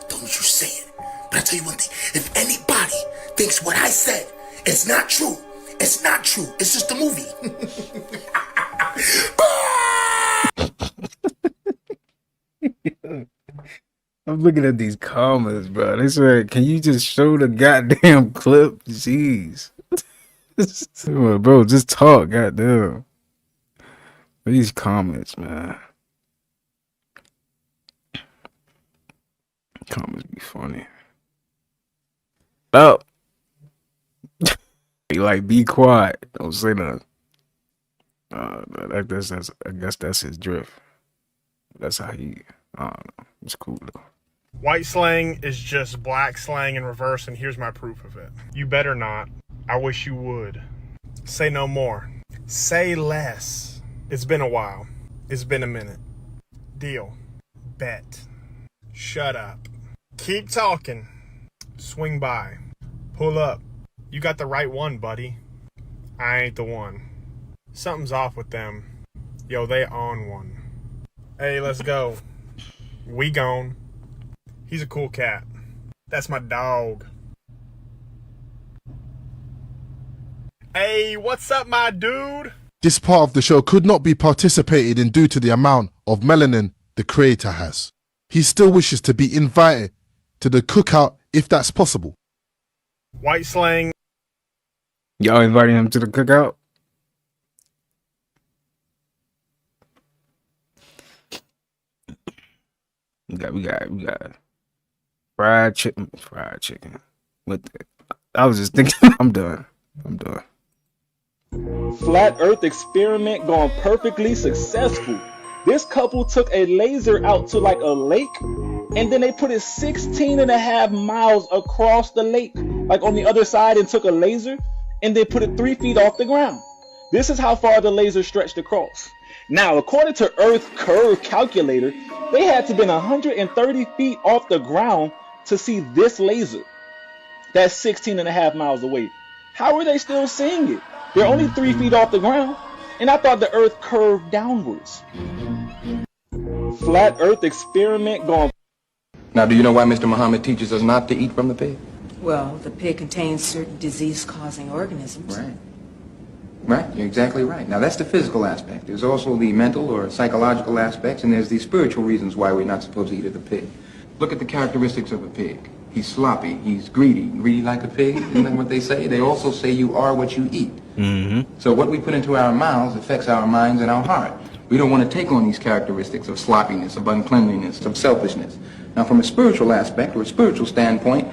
Speaker 11: don't you say it. But I tell you one thing. If anybody thinks what I said is not true, it's not true. It's just a movie.
Speaker 1: I'm looking at these comments, bro. They said, can you just show the goddamn clip? Jeez. Bro, just talk, goddamn. These comments, man. Comments be funny. Oh. Like, be quiet. Don't say nothing. I guess that's his drift. That's how he, I don't know. It's cool, though.
Speaker 3: White slang is just black slang in reverse, and here's my proof of it. You better not. I wish you would. Say no more. Say less. It's been a while. It's been a minute. Deal. Bet. Shut up. Keep talking. Swing by. Pull up. You got the right one, buddy. I ain't the one. Something's off with them. Yo, they on one. Hey, let's go. We gone. He's a cool cat. That's my dog. Hey, what's up, my dude?
Speaker 17: This part of the show could not be participated in due to the amount of melanin the creator has. He still wishes to be invited to the cookout if that's possible.
Speaker 3: White slang.
Speaker 1: Y'all inviting him to the cookout? We got fried chicken. With the, I was just thinking, I'm done.
Speaker 20: Flat Earth experiment gone perfectly successful. This couple took a laser out to like a lake, and then they put it 16.5 miles across the lake, like on the other side, and took a laser, and they put it 3 feet off the ground. This is how far the laser stretched across. Now, according to Earth Curve Calculator, they had to been 130 feet off the ground to see this laser. That's 16.5 miles away. How are they still seeing it? They're only 3 feet off the ground, and I thought the Earth curved downwards. Flat Earth experiment gone.
Speaker 21: Now, do you know why Mr. Muhammad teaches us not to eat from the pig?
Speaker 22: Well, the pig contains certain disease-causing organisms.
Speaker 21: Right, you're exactly right. Now, that's the physical aspect. There's also the mental or psychological aspects, and there's the spiritual reasons why we're not supposed to eat of the pig. Look at the characteristics of a pig. He's sloppy, he's greedy like a pig, isn't that what they say? They also say you are what you eat.
Speaker 1: Mm-hmm.
Speaker 21: So what we put into our mouths affects our minds and our heart. We don't want to take on these characteristics of sloppiness, of uncleanliness, of selfishness. Now, from a spiritual aspect or a spiritual standpoint,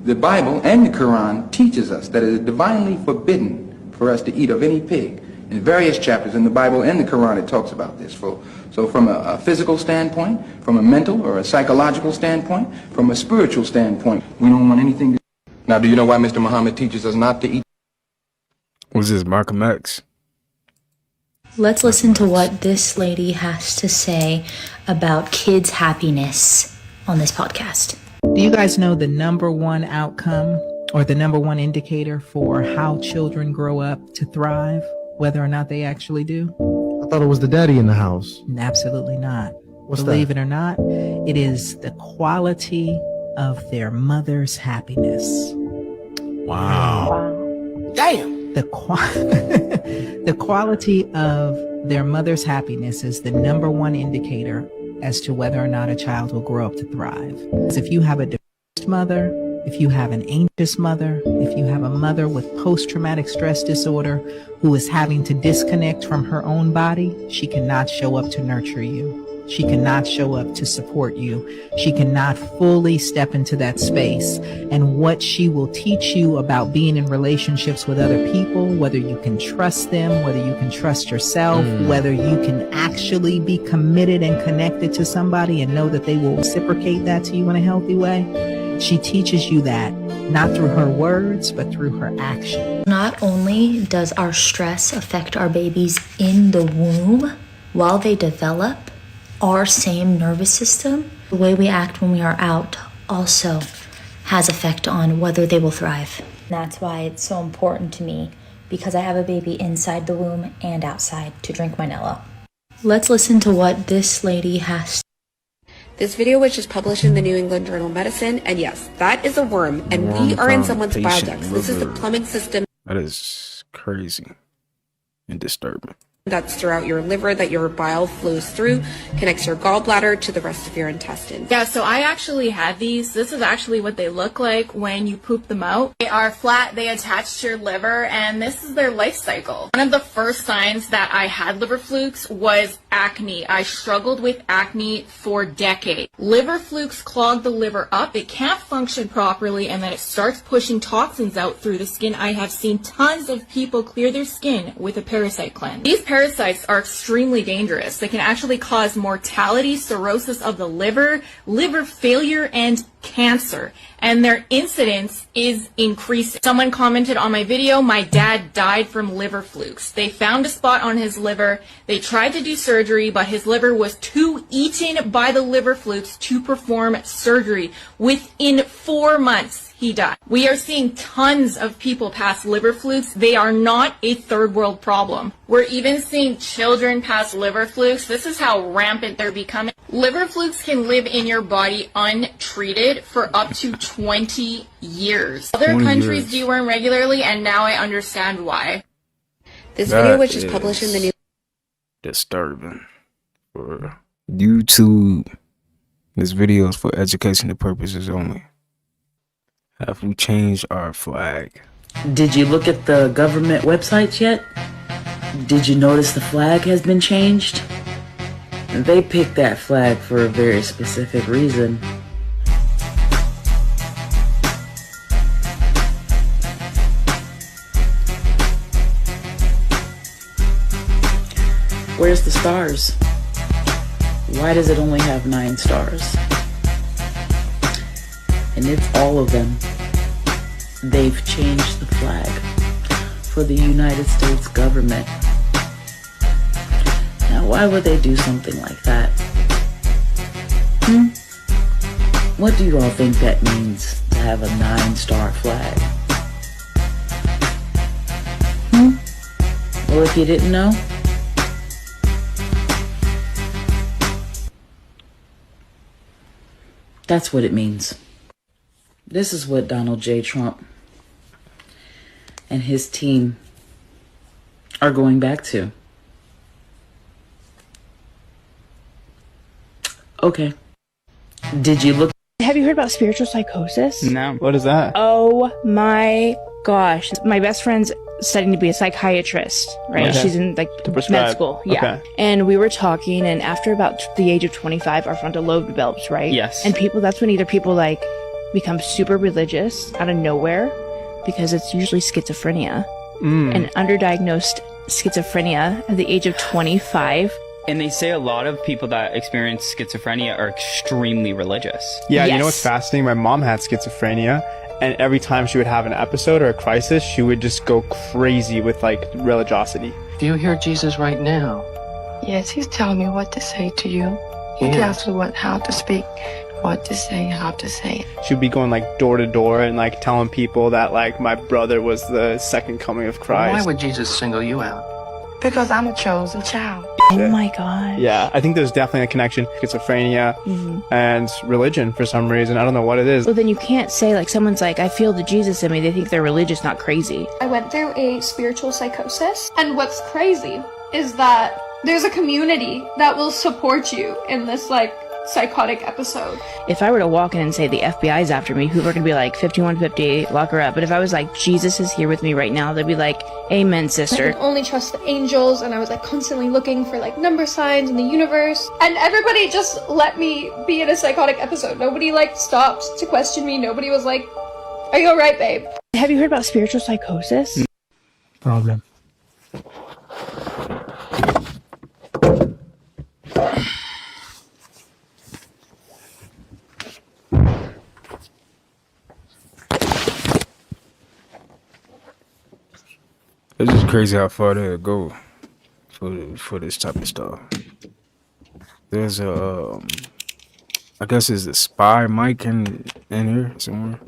Speaker 21: the Bible and the Quran teaches us that it is divinely forbidden for us to eat of any pig. In various chapters in the Bible and the Quran, it talks about this. So from a physical standpoint, from a mental or a psychological standpoint, from a spiritual standpoint, we don't want anything to... Now, do you know why Mr. Muhammad teaches us not to eat?
Speaker 1: Was this Malcolm X?
Speaker 23: Let's listen to what this lady has to say about kids' happiness on this podcast.
Speaker 24: Do you guys know the #1 outcome
Speaker 4: or the number one indicator for how children grow up to thrive, whether or not they actually do?
Speaker 5: I thought it was the daddy in the house.
Speaker 4: Absolutely not.
Speaker 5: What's
Speaker 4: Believe
Speaker 5: that?
Speaker 4: it or not, it is the quality of their mother's happiness.
Speaker 1: Wow.
Speaker 13: Damn.
Speaker 4: The quality of their mother's happiness is the number one indicator as to whether or not a child will grow up to thrive. If you have a depressed mother, if you have an anxious mother, if you have a mother with post-traumatic stress disorder who is having to disconnect from her own body, she cannot show up to nurture you. She cannot show up to support you. She cannot fully step into that space. And what she will teach you about being in relationships with other people, whether you can trust them, whether you can trust yourself, whether you can actually be committed and connected to somebody and know that they will reciprocate that to you in a healthy way. She teaches you that, not through her words, but through her action.
Speaker 23: Not only does our stress affect our babies in the womb while they develop, our same nervous system, the way we act when we are out, also has effect on whether they will thrive. That's why it's so important to me, because I have a baby inside the womb and outside to drink my Nello. Let's listen to what this lady has.
Speaker 7: This video was just published in the New England Journal of Medicine, and yes, that is a worm, and we are in someone's bile ducts. This is the plumbing system
Speaker 1: That is crazy and disturbing.
Speaker 7: that's throughout your liver that your bile flows through, connects your gallbladder to the rest of your intestines.
Speaker 24: Yeah, so I actually had these. This is actually what they look like when you poop them out. They are flat, they attach to your liver, and this is their life cycle. One of the first signs that I had liver flukes was acne. I struggled with acne for decades. Liver flukes clog the liver up, it can't function properly, and then it starts pushing toxins out through the skin. I have seen tons of people clear their skin with a parasite cleanse. These parasites are extremely dangerous. They can actually cause mortality, cirrhosis of the liver, liver failure, and cancer. And their incidence is increasing. Someone commented on my video, my dad died from liver flukes. They found a spot on his liver. They tried to do surgery, but his liver was too eaten by the liver flukes to perform surgery. Within 4 months, he died. We are seeing tons of people pass liver flukes. They are not a third world problem. We're even seeing children pass liver flukes. This is how rampant they're becoming. Liver flukes can live in your body untreated for up to 20 years. Other countries do worm regularly, and now I understand why.
Speaker 7: This video was just published in the New
Speaker 1: Disturbing. For YouTube, this video is for educational purposes only. Have we changed our flag?
Speaker 19: Did you look at the government websites yet? Did you notice the flag has been changed? They picked that flag for a very specific reason. Where's the stars? Why does it only have 9 stars? And it's all of them. They've changed the flag for the United States government. Now, why would they do something like that? What do you all think that means to have a 9-star flag? Well, if you didn't know, that's what it means. This is what Donald J. Trump and his team are going back to. Okay. Did you look?
Speaker 25: Have you heard about spiritual psychosis?
Speaker 26: No. What is that?
Speaker 25: Oh my gosh. My best friend's studying to be a psychiatrist, right?
Speaker 26: Okay.
Speaker 25: She's in like med school. Yeah.
Speaker 26: Okay.
Speaker 25: And we were talking, and after about the age of 25, our frontal lobe develops, right?
Speaker 26: Yes.
Speaker 25: And people, that's when either people like become super religious out of nowhere, because it's usually schizophrenia. And underdiagnosed schizophrenia at the age of 25.
Speaker 26: And they say a lot of people that experience schizophrenia are extremely religious.
Speaker 27: Yeah, you know what's fascinating? My mom had schizophrenia, and every time she would have an episode or a crisis, she would just go crazy with like religiosity.
Speaker 28: Do you hear Jesus right now?
Speaker 29: Yes, he's telling me what to say to you. He tells me how to speak
Speaker 22: what to say, how to say it.
Speaker 27: She'd be going like door to door and like telling people that like my brother was the second coming of Christ.
Speaker 22: Why would Jesus single you out? Because I'm a chosen child.
Speaker 25: Oh my god.
Speaker 27: Yeah, I think there's definitely a connection. Schizophrenia and religion for some reason. I don't know what it is.
Speaker 25: Well, then you can't say like someone's like, I feel the Jesus in me. They think they're religious, not crazy.
Speaker 2: I went through a spiritual psychosis, and what's crazy is that there's a community that will support you in this like psychotic episode.
Speaker 25: If I were to walk in and say the FBI's after me, people are gonna be like 5150, lock her up. But if I was like, Jesus is here with me right now, they'd be like, amen,
Speaker 2: I
Speaker 25: sister.
Speaker 2: can only trust the angels, and I was like constantly looking for like number signs in the universe, and everybody just let me be in a psychotic episode. Nobody like stopped to question me. Nobody was like, are you alright, babe?
Speaker 25: Have you heard about spiritual psychosis?
Speaker 5: Problem.
Speaker 1: It's just crazy how far they'll go for this type of stuff. There's a I guess there's a spy mic in here somewhere,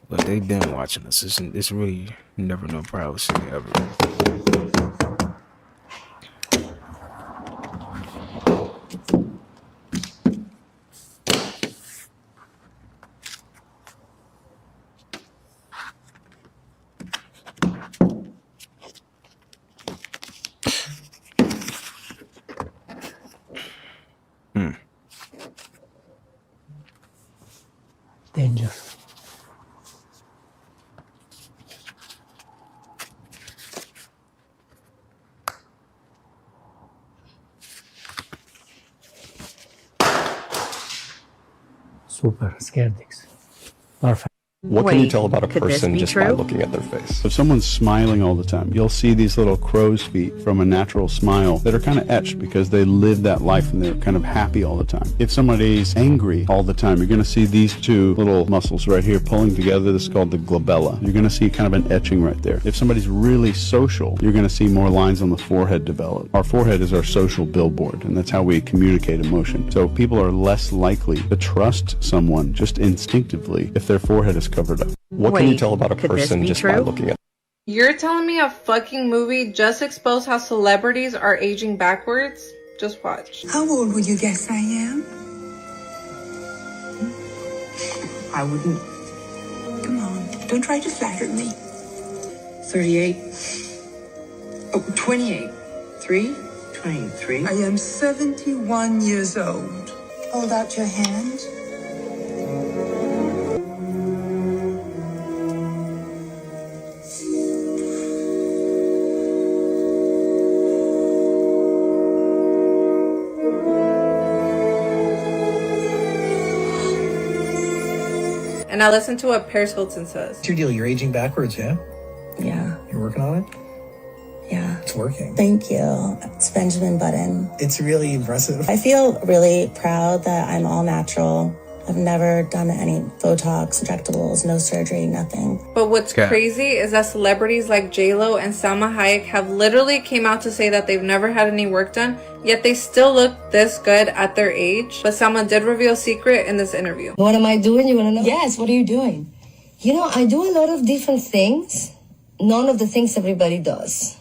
Speaker 1: but they've been watching us. It's really never no privacy ever.
Speaker 5: Danger. Super. Skerdix. Perfect.
Speaker 6: What can you tell about a person just by looking at their face?
Speaker 8: If someone's smiling all the time, you'll see these little crow's feet from a natural smile that are kind of etched because they live that life and they're kind of happy all the time. If somebody's angry all the time, you're going to see these two little muscles right here pulling together. This is called the glabella. You're going to see kind of an etching right there. If somebody's really social, you're going to see more lines on the forehead develop. Our forehead is our social billboard, and that's how we communicate emotion. So people are less likely to trust someone just instinctively if their forehead is covered up.
Speaker 6: What can you tell about a person just by looking at?
Speaker 9: You're telling me a fucking movie just exposed how celebrities are aging backwards? Just watch.
Speaker 22: How old would you guess I am? I wouldn't. Come on, don't try to flatter me. 38. Oh, 28. 3? 23. I am 71 years old. Hold out your hand.
Speaker 9: And now listen to what Paris Hilton says.
Speaker 10: What's your deal? You're aging backwards, yeah?
Speaker 22: Yeah.
Speaker 10: You're working on it?
Speaker 22: Yeah.
Speaker 10: It's working.
Speaker 22: Thank you. It's Benjamin Button.
Speaker 10: It's really impressive.
Speaker 22: I feel really proud that I'm all natural. I've never done any Botox, injectables, no surgery, nothing.
Speaker 9: But what's crazy is that celebrities like J-Lo and Salma Hayek have literally came out to say that they've never had any work done, yet they still look this good at their age. But Salma did reveal a secret in this interview.
Speaker 22: What am I doing? You want to know? Yes, what are you doing? You know, I do a lot of different things. None of the things everybody does.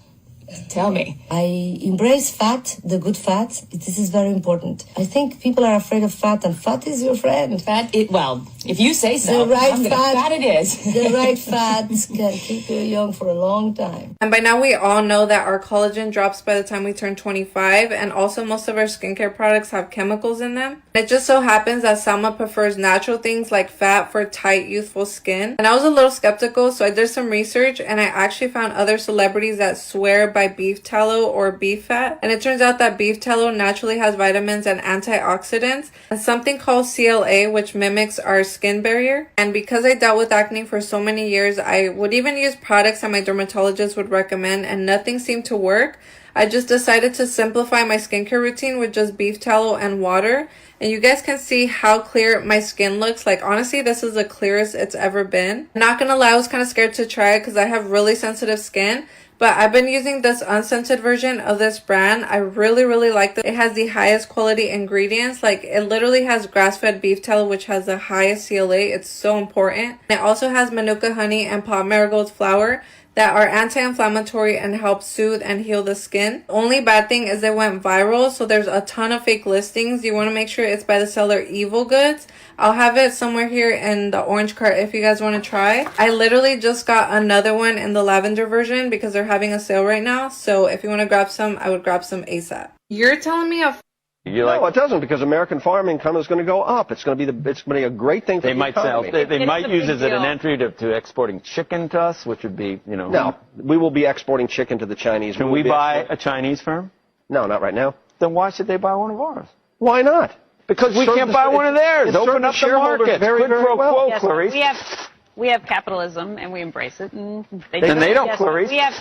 Speaker 22: Tell me. I embrace fat, the good fat. This is very important. I think people are afraid of fat, and fat is your friend. Well, if you say so. The right fat it is. The right fat can keep you young for a long time.
Speaker 9: And by now we all know that our collagen drops by the time we turn 25, and also most of our skincare products have chemicals in them. It just so happens that Salma prefers natural things like fat for tight, youthful skin. And I was a little skeptical, so I did some research, and I actually found other celebrities that swear by beef tallow or beef fat. And it turns out that beef tallow naturally has vitamins and antioxidants and something called CLA, which mimics our skin barrier. And because I dealt with acne for so many years, I would even use products that my dermatologist would recommend and nothing seemed to work. I just decided to simplify my skincare routine with just beef tallow and water. And you guys can see how clear my skin looks. Like, honestly, this is the clearest it's ever been. Not gonna lie, I was kind of scared to try it because I have really sensitive skin. But I've been using this unscented version of this brand. I really like it. It has the highest quality ingredients. Like, it literally has grass-fed beef tallow, which has the highest CLA. It's so important. And it also has manuka honey and pot marigold flower that are anti-inflammatory and help soothe and heal the skin. The only bad thing is it went viral, so there's a ton of fake listings. You want to make sure it's by the seller Evil Goods. I'll have it somewhere here in the orange cart if you guys want to try. I literally just got another one in the lavender version because they're having a sale right now. So if you want to grab some, I would grab some ASAP. You're telling me a
Speaker 6: No, it doesn't, because American farm income is going to go up. It's going to be a great thing for the economy.
Speaker 11: They might use it as an entry to exporting chicken to us, which would be, you know.
Speaker 6: No, we will be exporting chicken to the Chinese.
Speaker 11: Can we buy a Chinese firm?
Speaker 6: No, not right now.
Speaker 11: Then why should they buy one of ours?
Speaker 6: Why not?
Speaker 11: Because we can't buy one of theirs. Open up the market.
Speaker 6: Very, very well.
Speaker 12: Yes, we have capitalism and we embrace it, and they
Speaker 11: don't, Clarice.
Speaker 12: We have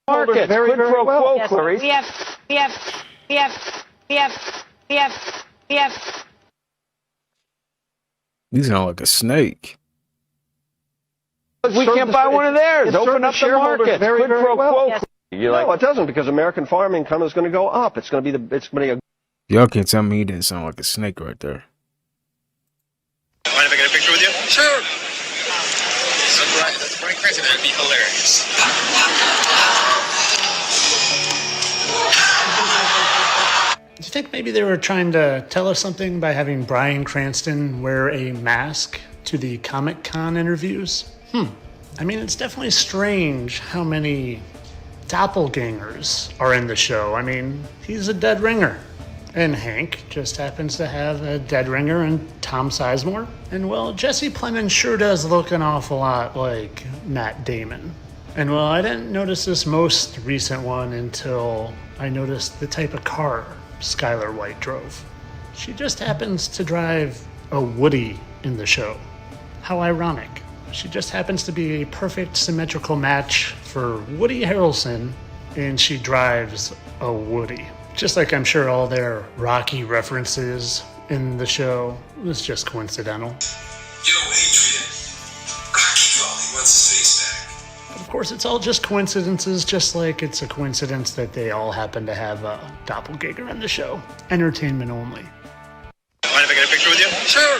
Speaker 6: market. Very, very well, Clarice.
Speaker 12: We have.
Speaker 1: You sound like a snake.
Speaker 11: We can't buy one of theirs. Open up the market.
Speaker 6: Very, very well.
Speaker 12: Yes.
Speaker 6: No, it doesn't, because American farm income is going to go up. It's going to be a.
Speaker 1: Y'all can't tell me he didn't sound like a snake right there.
Speaker 14: Mind if I get a picture with you? Sure. That's pretty crazy. That'd be hilarious.
Speaker 10: Do you think maybe they were trying to tell us something by having Bryan Cranston wear a mask to the Comic-Con interviews? I mean, it's definitely strange how many doppelgangers are in the show. I mean, he's a dead ringer. And Hank just happens to have a dead ringer in Tom Sizemore. And, well, Jesse Plemons sure does look an awful lot like Matt Damon. And, well, I didn't notice this most recent one until I noticed the type of car Skylar White drove. She just happens to drive a Woody in the show. How ironic. She just happens to be a perfect symmetrical match for Woody Harrelson, and she drives a Woody. Just like I'm sure all their Rocky references in the show was just coincidental.
Speaker 14: Yo, Adrian. Rocky wants his face back.
Speaker 10: But of course, it's all just coincidences, just like it's a coincidence that they all happen to have a doppelganger in the show. Entertainment only.
Speaker 14: Mind if I get a picture with you? Sure.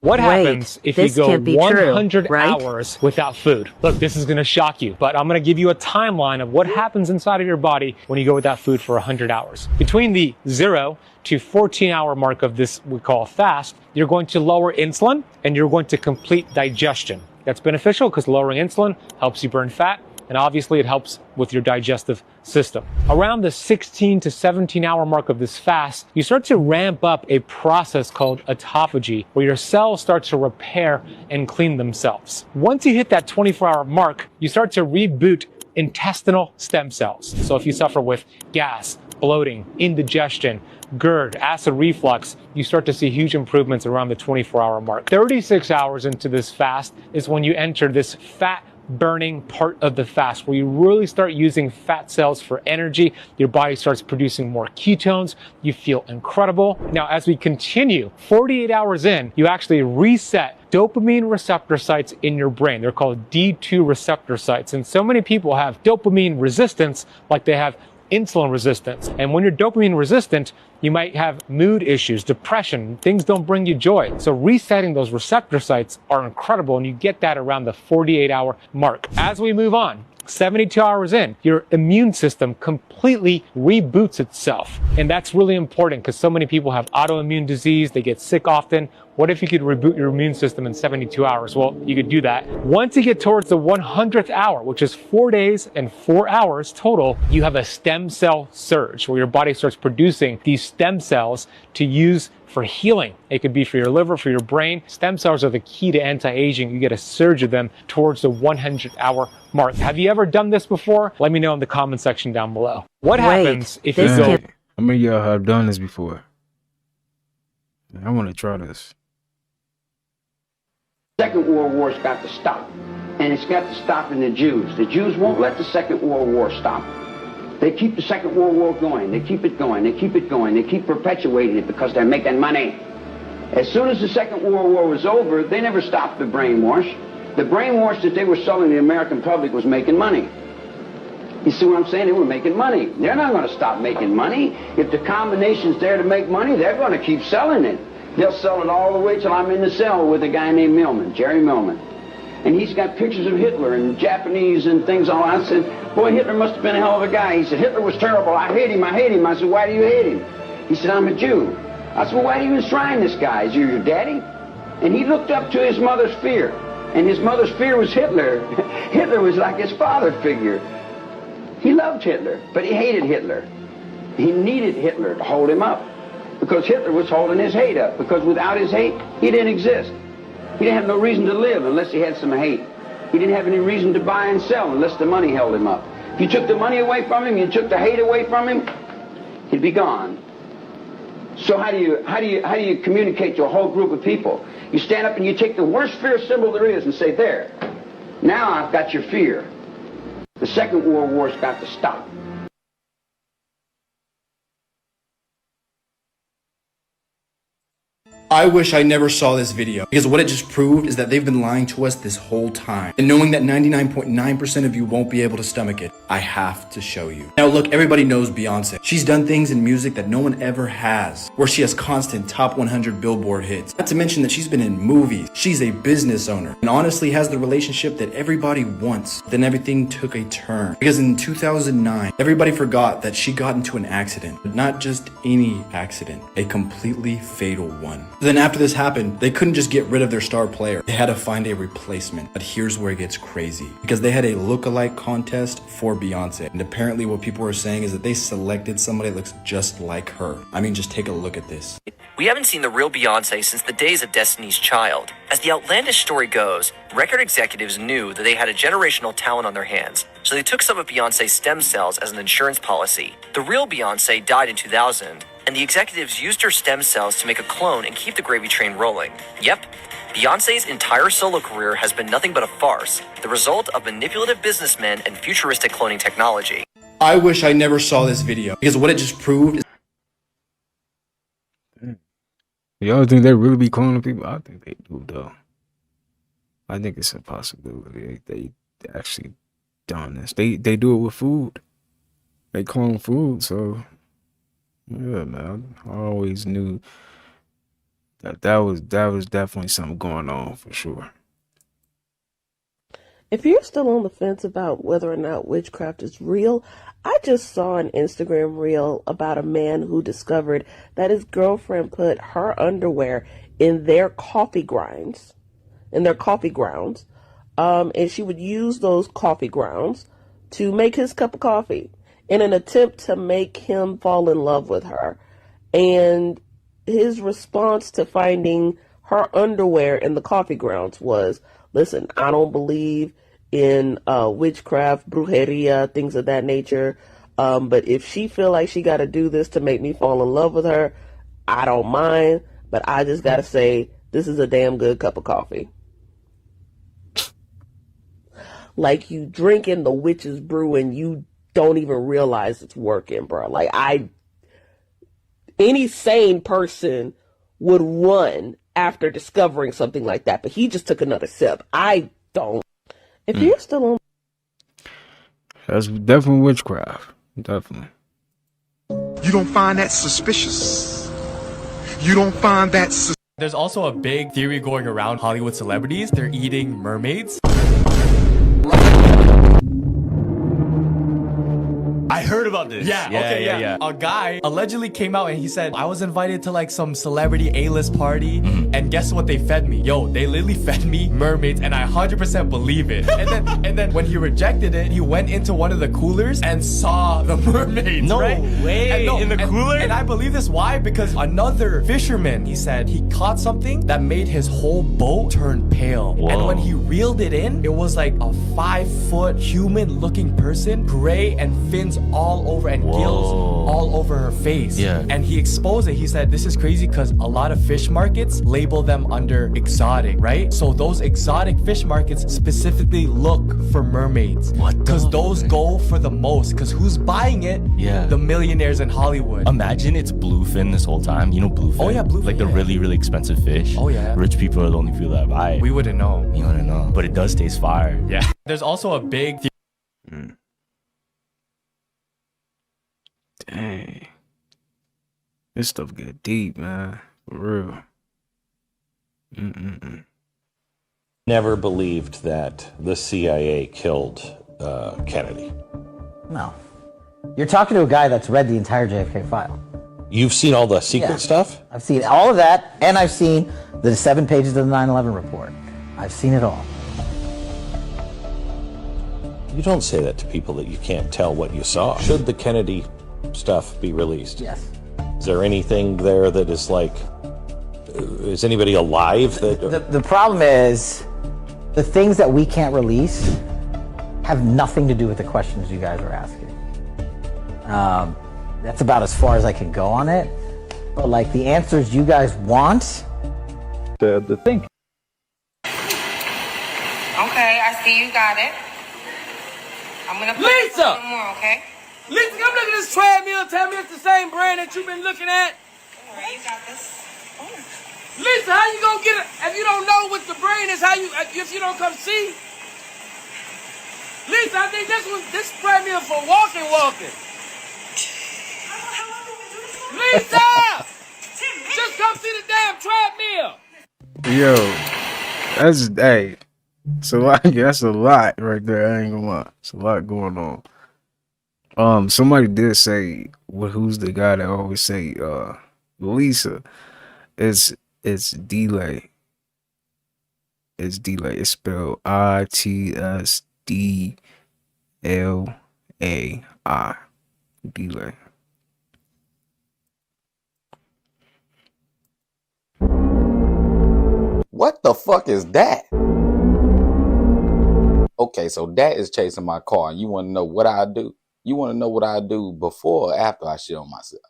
Speaker 15: What happens if you go 100 hours without food? Look, this is going to shock you, but I'm going to give you a timeline of what happens inside of your body when you go without food for 100 hours. Between the 0 to 14-hour mark of this we call fast, you're going to lower insulin and you're going to complete digestion. That's beneficial because lowering insulin helps you burn fat, and obviously it helps with your digestive system. Around the 16 to 17-hour mark of this fast, you start to ramp up a process called autophagy, where your cells start to repair and clean themselves. Once you hit that 24-hour mark, you start to reboot intestinal stem cells. So if you suffer with gas, bloating, indigestion, GERD, acid reflux, you start to see huge improvements around the 24-hour mark. 36 hours into this fast is when you enter this fat burning part of the fast, where you really start using fat cells for energy. Your body starts producing more ketones. You feel incredible. Now, as we continue, 48 hours in, you actually reset dopamine receptor sites in your brain. They're called D2 receptor sites. And so many people have dopamine resistance like they have insulin resistance. And when you're dopamine resistant, you might have mood issues, depression, things don't bring you joy. So resetting those receptor sites are incredible, and you get that around the 48-hour mark. As we move on, 72 hours in, your immune system completely reboots itself. And that's really important because so many people have autoimmune disease, they get sick often. What if you could reboot your immune system in 72 hours? Well, you could do that. Once you get towards the 100th hour, which is 4 days and 4 hours total, you have a stem cell surge where your body starts producing these stem cells to use for healing. It could be for your liver, for your brain. Stem cells are the key to anti-aging. You get a surge of them towards the 100-hour mark. Have you ever done this before? Let me know in the comment section down below. What happens if you go...
Speaker 1: How many of y'all have done this before? I want to try this.
Speaker 16: Second World War's got to stop.
Speaker 3: and it's got to stop in the Jews. The Jews won't let the Second World War stop. They keep the Second World War going. They keep it going. They keep it going. They keep perpetuating it because they're making money. As soon as the Second World War was over, they never stopped the brainwash. The brainwash that they were selling the American public was making money. You see what I'm saying? They were making money. They're not going to stop making money. If the combination's there to make money, they're going to keep selling it. They'll sell it all the way till I'm in the cell with a guy named Millman, Jerry Millman. And he's got pictures of Hitler and Japanese and things all. I said, boy, Hitler must have been a hell of a guy. He said, Hitler was terrible. I hate him. I hate him. I said, why do you hate him? He said, I'm a Jew. I said, well, why do you enshrine this guy? Is he your daddy? And he looked up to his mother's fear. And his mother's fear was Hitler. Hitler was like his father figure. He loved Hitler, but he hated Hitler. He needed Hitler to hold him up because Hitler was holding his hate up, because without his hate, he didn't exist. He didn't have no reason to live unless he had some hate. He didn't have any reason to buy and sell unless the money held him up. If you took the money away from him, you took the hate away from him, he'd be gone. So how do you communicate to a whole group of people? You stand up and you take the worst fear symbol there is and say, there, now I've got your fear. The Second World War's got to stop.
Speaker 13: I wish I never saw this video, because what it just proved is that they've been lying to us this whole time. And knowing that 99.9% of you won't be able to stomach it, I have to show you. Now look, everybody knows Beyonce. She's done things in music that no one ever has, where she has constant top 100 Billboard hits. Not to mention that she's been in movies. She's a business owner, and honestly has the relationship that everybody wants. Then everything took a turn, because in 2009, everybody forgot that she got into an accident, but not just any accident, a completely fatal one. Then after this happened, they couldn't just get rid of their star player. They had to find a replacement. But here's where it gets crazy, because they had a look-alike contest for Beyonce. And apparently what people are saying is that they selected somebody that looks just like her. I mean, just take a look at this.
Speaker 16: We haven't seen the real Beyonce since the days of Destiny's Child. As the outlandish story goes, record executives knew that they had a generational talent on their hands, so they took some of Beyonce's stem cells as an insurance policy. The real Beyonce died in 2000, and the executives used her stem cells to make a clone and keep the gravy train rolling. Yep, Beyonce's entire solo career has been nothing but a farce, the result of manipulative businessmen and futuristic cloning technology.
Speaker 13: I wish I never saw this video, because what it just proved is...
Speaker 1: Y'all think they really be cloning people? I think they do, though. I think it's a possibility. They actually done this. They do it with food. They clone food, so... Yeah, man. I always knew that was definitely something going on for sure.
Speaker 17: If you're still on the fence about whether or not witchcraft is real, I just saw an Instagram reel about a man who discovered that his girlfriend put her underwear in their coffee grounds, and she would use those coffee grounds to make his cup of coffee, in an attempt to make him fall in love with her. And his response to finding her underwear in the coffee grounds was, listen, I don't believe in witchcraft, brujeria, things of that nature. But if she feel like she got to do this to make me fall in love with her, I don't mind. But I just got to say, this is a damn good cup of coffee. Like you drinking the witch's brew and you don't even realize it's working, bro. Like any sane person would run after discovering something like that, but he just took another sip. I don't. If you're still on,
Speaker 1: that's definitely witchcraft. Definitely.
Speaker 18: You don't find that suspicious? You don't find that
Speaker 20: There's also a big theory going around Hollywood celebrities. They're eating mermaids. I heard about this. Yeah. A guy allegedly came out and he said, I was invited to like some celebrity A-list party, and guess what they fed me? Yo, they literally fed me mermaids, and I 100% believe it. And then when he rejected it, he went into one of the coolers and saw the mermaids. No way. In the cooler? And I believe this. Why? Because another fisherman, he said he caught something that made his whole boat turn pale. Whoa. And when he reeled it in, it was like a 5-foot human-looking person, gray and fins all over and gills all over her face.
Speaker 4: Yeah.
Speaker 20: And he exposed it. He said, this is crazy because a lot of fish markets label them under exotic, right? So those exotic fish markets specifically look for mermaids.
Speaker 4: What?
Speaker 20: Because those go for the most. Because who's buying it?
Speaker 4: Yeah.
Speaker 20: The millionaires in Hollywood.
Speaker 4: Imagine it's bluefin this whole time. You know bluefin?
Speaker 20: Oh, yeah, bluefin.
Speaker 4: Like the really, really expensive fish.
Speaker 20: Oh, yeah.
Speaker 4: Rich people are the only people that buy it.
Speaker 20: We wouldn't know.
Speaker 4: You wouldn't know. But it does taste fire.
Speaker 20: Yeah. There's also a big...
Speaker 1: Dang. This stuff get deep, man. For real.
Speaker 7: Never believed that the CIA killed Kennedy.
Speaker 19: No. You're talking to a guy that's read the entire JFK file.
Speaker 7: You've seen all the secret stuff?
Speaker 19: I've seen all of that, and I've seen the 7 pages of the 9/11 report. I've seen it all.
Speaker 7: You don't say that to people that you can't tell what you saw. Should the Kennedy stuff be released?
Speaker 19: Yes.
Speaker 7: Is there anything there that is like, is anybody alive that...
Speaker 19: The problem is, the things that we can't release have nothing to do with the questions you guys are asking. That's about as far as I can go on it. But like the answers you guys want,
Speaker 8: the thing.
Speaker 9: Okay, I see you got it. I'm gonna put
Speaker 21: Lisa!
Speaker 9: some more, okay?
Speaker 21: Lisa, come look at this treadmill. Tell me it's the same brand that you've been looking at.
Speaker 9: Alright, you got this.
Speaker 21: Lisa, how you gonna get it if you don't know what the brand is? How you if you don't come see? Lisa, I think this treadmill for walking. Lisa, just come see the damn treadmill.
Speaker 1: Yo, that's hey. So that's a lot right there. I ain't gonna lie. It's a lot going on. Somebody did say, who's the guy that always say, Lisa? It's delay. It's delay. It's spelled ITSDLAI. Delay.
Speaker 23: What the fuck is that? Okay, so that is chasing my car, and you want to know what I do? You want to know what I do before or after I shit on myself?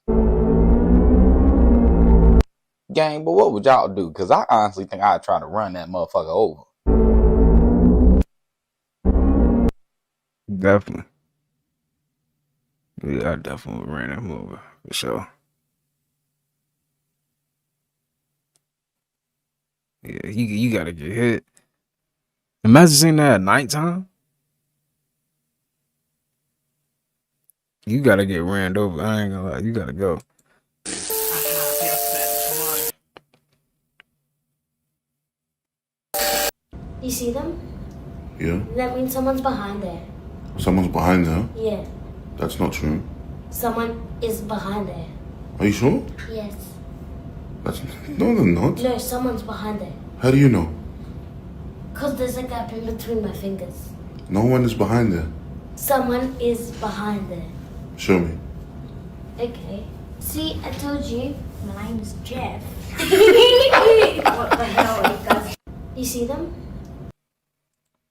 Speaker 23: Gang, but what would y'all do? Because I honestly think I'd try to run that motherfucker over.
Speaker 1: Definitely. Yeah, I definitely ran him over for sure. Yeah, you gotta get hit. Imagine seeing that at nighttime. You gotta get ran over. I ain't gonna lie. You gotta go.
Speaker 22: You see them?
Speaker 18: Yeah.
Speaker 22: That means someone's behind there.
Speaker 18: Someone's behind there.
Speaker 22: Yeah.
Speaker 18: That's not true.
Speaker 22: Someone is behind there.
Speaker 18: Are you sure?
Speaker 22: Yes.
Speaker 18: No, they're not.
Speaker 22: No, someone's behind there.
Speaker 18: How do you know?
Speaker 22: Because there's a gap in between my fingers.
Speaker 18: No one is behind there.
Speaker 22: Someone is behind there.
Speaker 18: Show me.
Speaker 22: Okay. See, I told you. My name is Jeff. What the hell, you guys? You see them?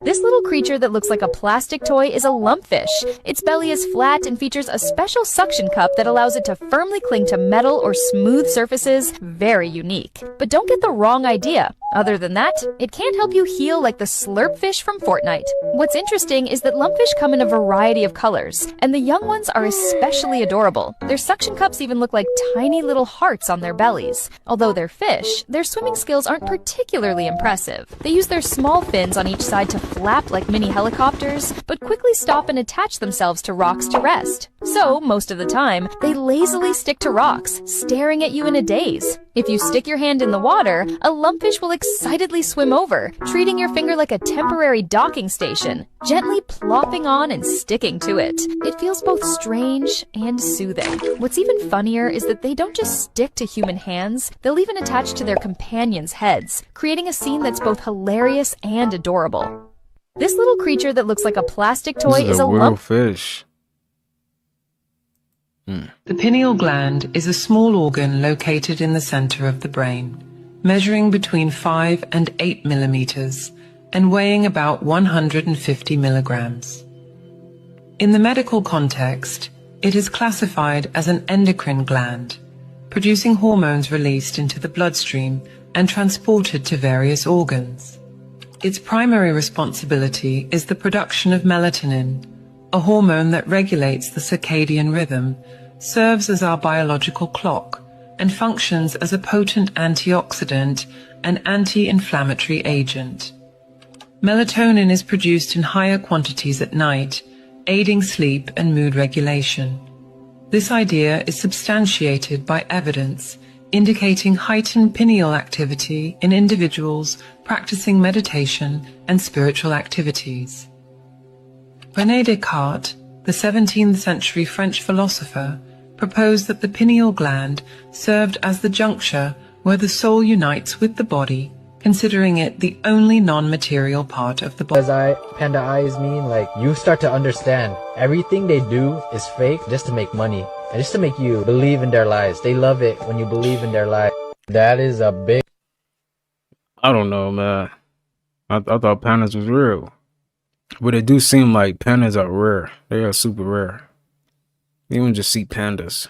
Speaker 24: This little creature that looks like a plastic toy is a lumpfish. Its belly is flat and features a special suction cup that allows it to firmly cling to metal or smooth surfaces. Very unique. But don't get the wrong idea. Other than that, it can't help you heal like the slurp fish from Fortnite. What's interesting is that lumpfish come in a variety of colors, and the young ones are especially adorable. Their suction cups even look like tiny little hearts on their bellies. Although they're fish, their swimming skills aren't particularly impressive. They use their small fins on each side to flap like mini helicopters, but quickly stop and attach themselves to rocks to rest. So, most of the time, they lazily stick to rocks, staring at you in a daze. If you stick your hand in the water, a lumpfish will excitedly swim over, treating your finger like a temporary docking station, gently plopping on and sticking to it. It feels both strange and soothing. What's even funnier is that they don't just stick to human hands, they'll even attach to their companions' heads, creating a scene that's both hilarious and adorable. This little creature that looks like a plastic toy is a
Speaker 1: little fish.
Speaker 26: The pineal gland is a small organ located in the center of the brain, measuring between 5 and 8 millimeters and weighing about 150 milligrams. In the medical context, It is classified as an endocrine gland, producing hormones released into the bloodstream and transported to various organs. Its primary responsibility is the production of melatonin, a hormone that regulates the circadian rhythm, serves as our biological clock, and functions as a potent antioxidant and anti-inflammatory agent. Melatonin is produced in higher quantities at night, aiding sleep and mood regulation. This idea is substantiated by evidence indicating heightened pineal activity in individuals practicing meditation and spiritual activities. René Descartes, the 17th century French philosopher, proposed that the pineal gland served as the juncture where the soul unites with the body, considering it the only non-material part of the body.
Speaker 2: Panda eyes mean, like, you start to understand everything they do is fake just to make money and just to make you believe in their lies. They love it when you believe in their lies. That is a big...
Speaker 1: I don't know, man. I thought pandas was real. But it do seem like pandas are rare. They are super rare. You don't just see pandas.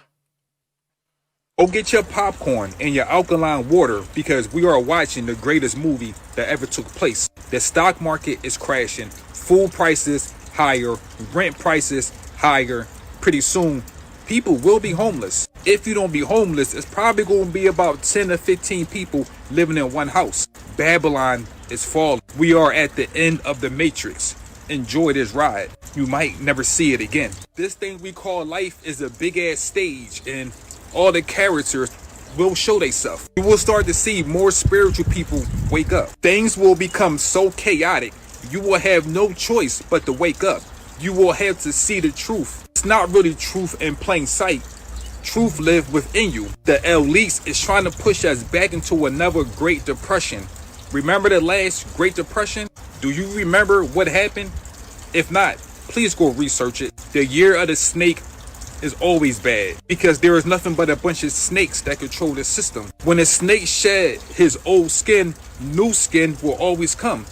Speaker 18: Go get your popcorn and your alkaline water because we are watching the greatest movie that ever took place. The stock market is crashing. Food prices higher. Rent prices higher. Pretty soon, people will be homeless. If you don't be homeless, it's probably going to be about 10 to 15 people living in one house. Babylon is falling. We are at the end of the matrix. Enjoy this ride. You might never see it again. This thing we call life is a big ass stage, and all the characters will show themselves. You will start to see more spiritual people wake up. Things will become so chaotic, you will have no choice but to wake up. You will have to see the truth. It's not really truth in plain sight. Truth lives within you. The elites is trying to push us back into another Great Depression. Remember the last Great Depression? Do you remember what happened? If not, please go research it. The year of the snake is always bad because there is nothing but a bunch of snakes that control the system. When a snake shed his old skin, new skin will always come.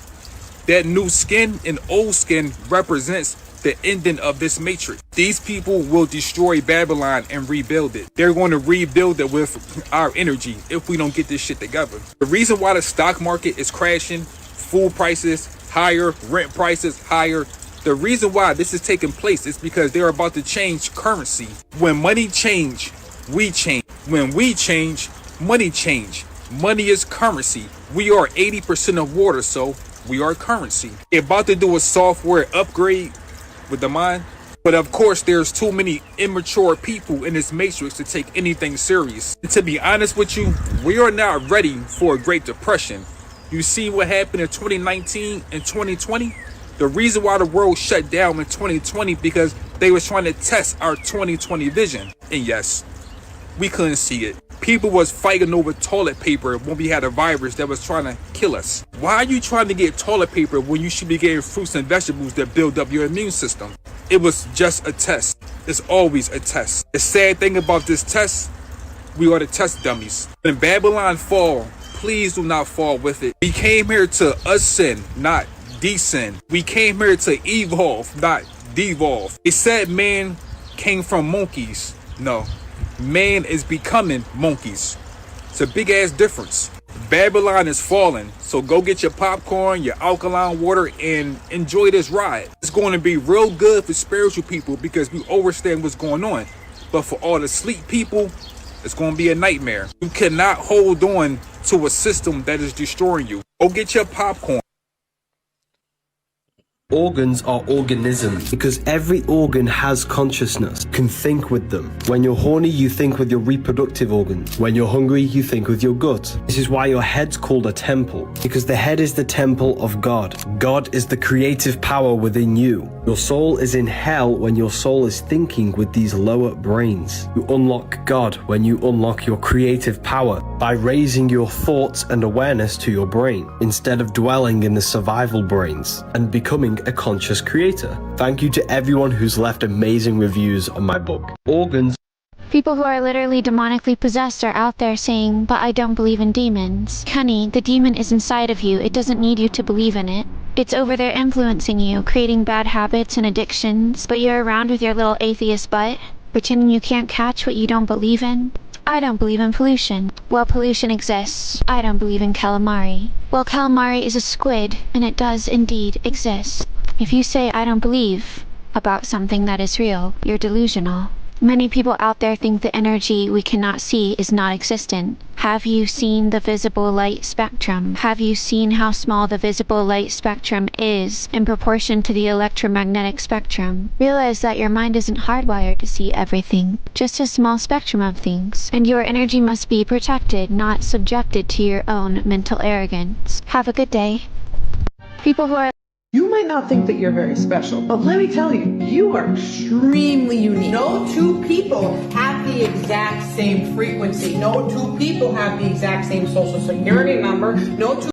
Speaker 18: That new skin and old skin represents the ending of this matrix. These people will destroy Babylon and rebuild it. They're going to rebuild it with our energy if we don't get this shit together. The reason why the stock market is crashing, food prices higher, rent prices higher, the reason why this is taking place is because they're about to change currency. When money change, we change. When we change, money change. Money is currency. We are 80% of water, so we are currency. They're about to do a software upgrade with the mind. But of course, there's too many immature people in this matrix to take anything serious. And to be honest with you, we are not ready for a Great Depression. You see what happened in 2019 and 2020? The reason why the world shut down in 2020 because they was trying to test our 2020 vision. And yes, we couldn't see it. People was fighting over toilet paper when we had a virus that was trying to kill us. Why are you trying to get toilet paper when you should be getting fruits and vegetables that build up your immune system? It was just a test. It's always a test. The sad thing about this test, we are the test dummies. When Babylon fall, please do not fall with it. We came here to ascend, not descend. We came here to evolve, not devolve. It said man came from monkeys. No, man is becoming monkeys. It's a big ass difference. Babylon is falling, so go get your popcorn, your alkaline water, and enjoy this ride. It's going to be real good for spiritual people because we understand what's going on. But for all the sleep people, it's going to be a nightmare. You cannot hold on to a system that is destroying you. Go get your popcorn.
Speaker 5: Organs are organisms because every organ has consciousness, can think with them. When you're horny, you think with your reproductive organs. When you're hungry, you think with your gut. This is why your head's called a temple, because the head is the temple of God. God is the creative power within you. Your soul is in hell when your soul is thinking with these lower brains. You unlock God when you unlock your creative power by raising your thoughts and awareness to your brain, instead of dwelling in the survival brains and becoming a conscious creator. Thank you to everyone who's left amazing reviews on my book. Organs.
Speaker 6: People who are literally demonically possessed are out there saying, but I don't believe in demons. Honey, the demon is inside of you. It doesn't need you to believe in it. It's over there influencing you, creating bad habits and addictions, but you're around with your little atheist butt. Pretending you can't catch what you don't believe in? I don't believe in pollution. Well, pollution exists. I don't believe in calamari. Well, calamari is a squid, and it does indeed exist. If you say I don't believe about something that is real, you're delusional. Many people out there think the energy we cannot see is not existent. Have you seen the visible light spectrum? Have you seen how small the visible light spectrum is in proportion to the electromagnetic spectrum? Realize that your mind isn't hardwired to see everything, just a small spectrum of things. And your energy must be protected, not subjected to your own mental arrogance. Have a good day. People who are
Speaker 10: You might not think that you're very special, but let me tell you, you are extremely unique. No two people have the exact same frequency. No two people have the exact same social security number. No two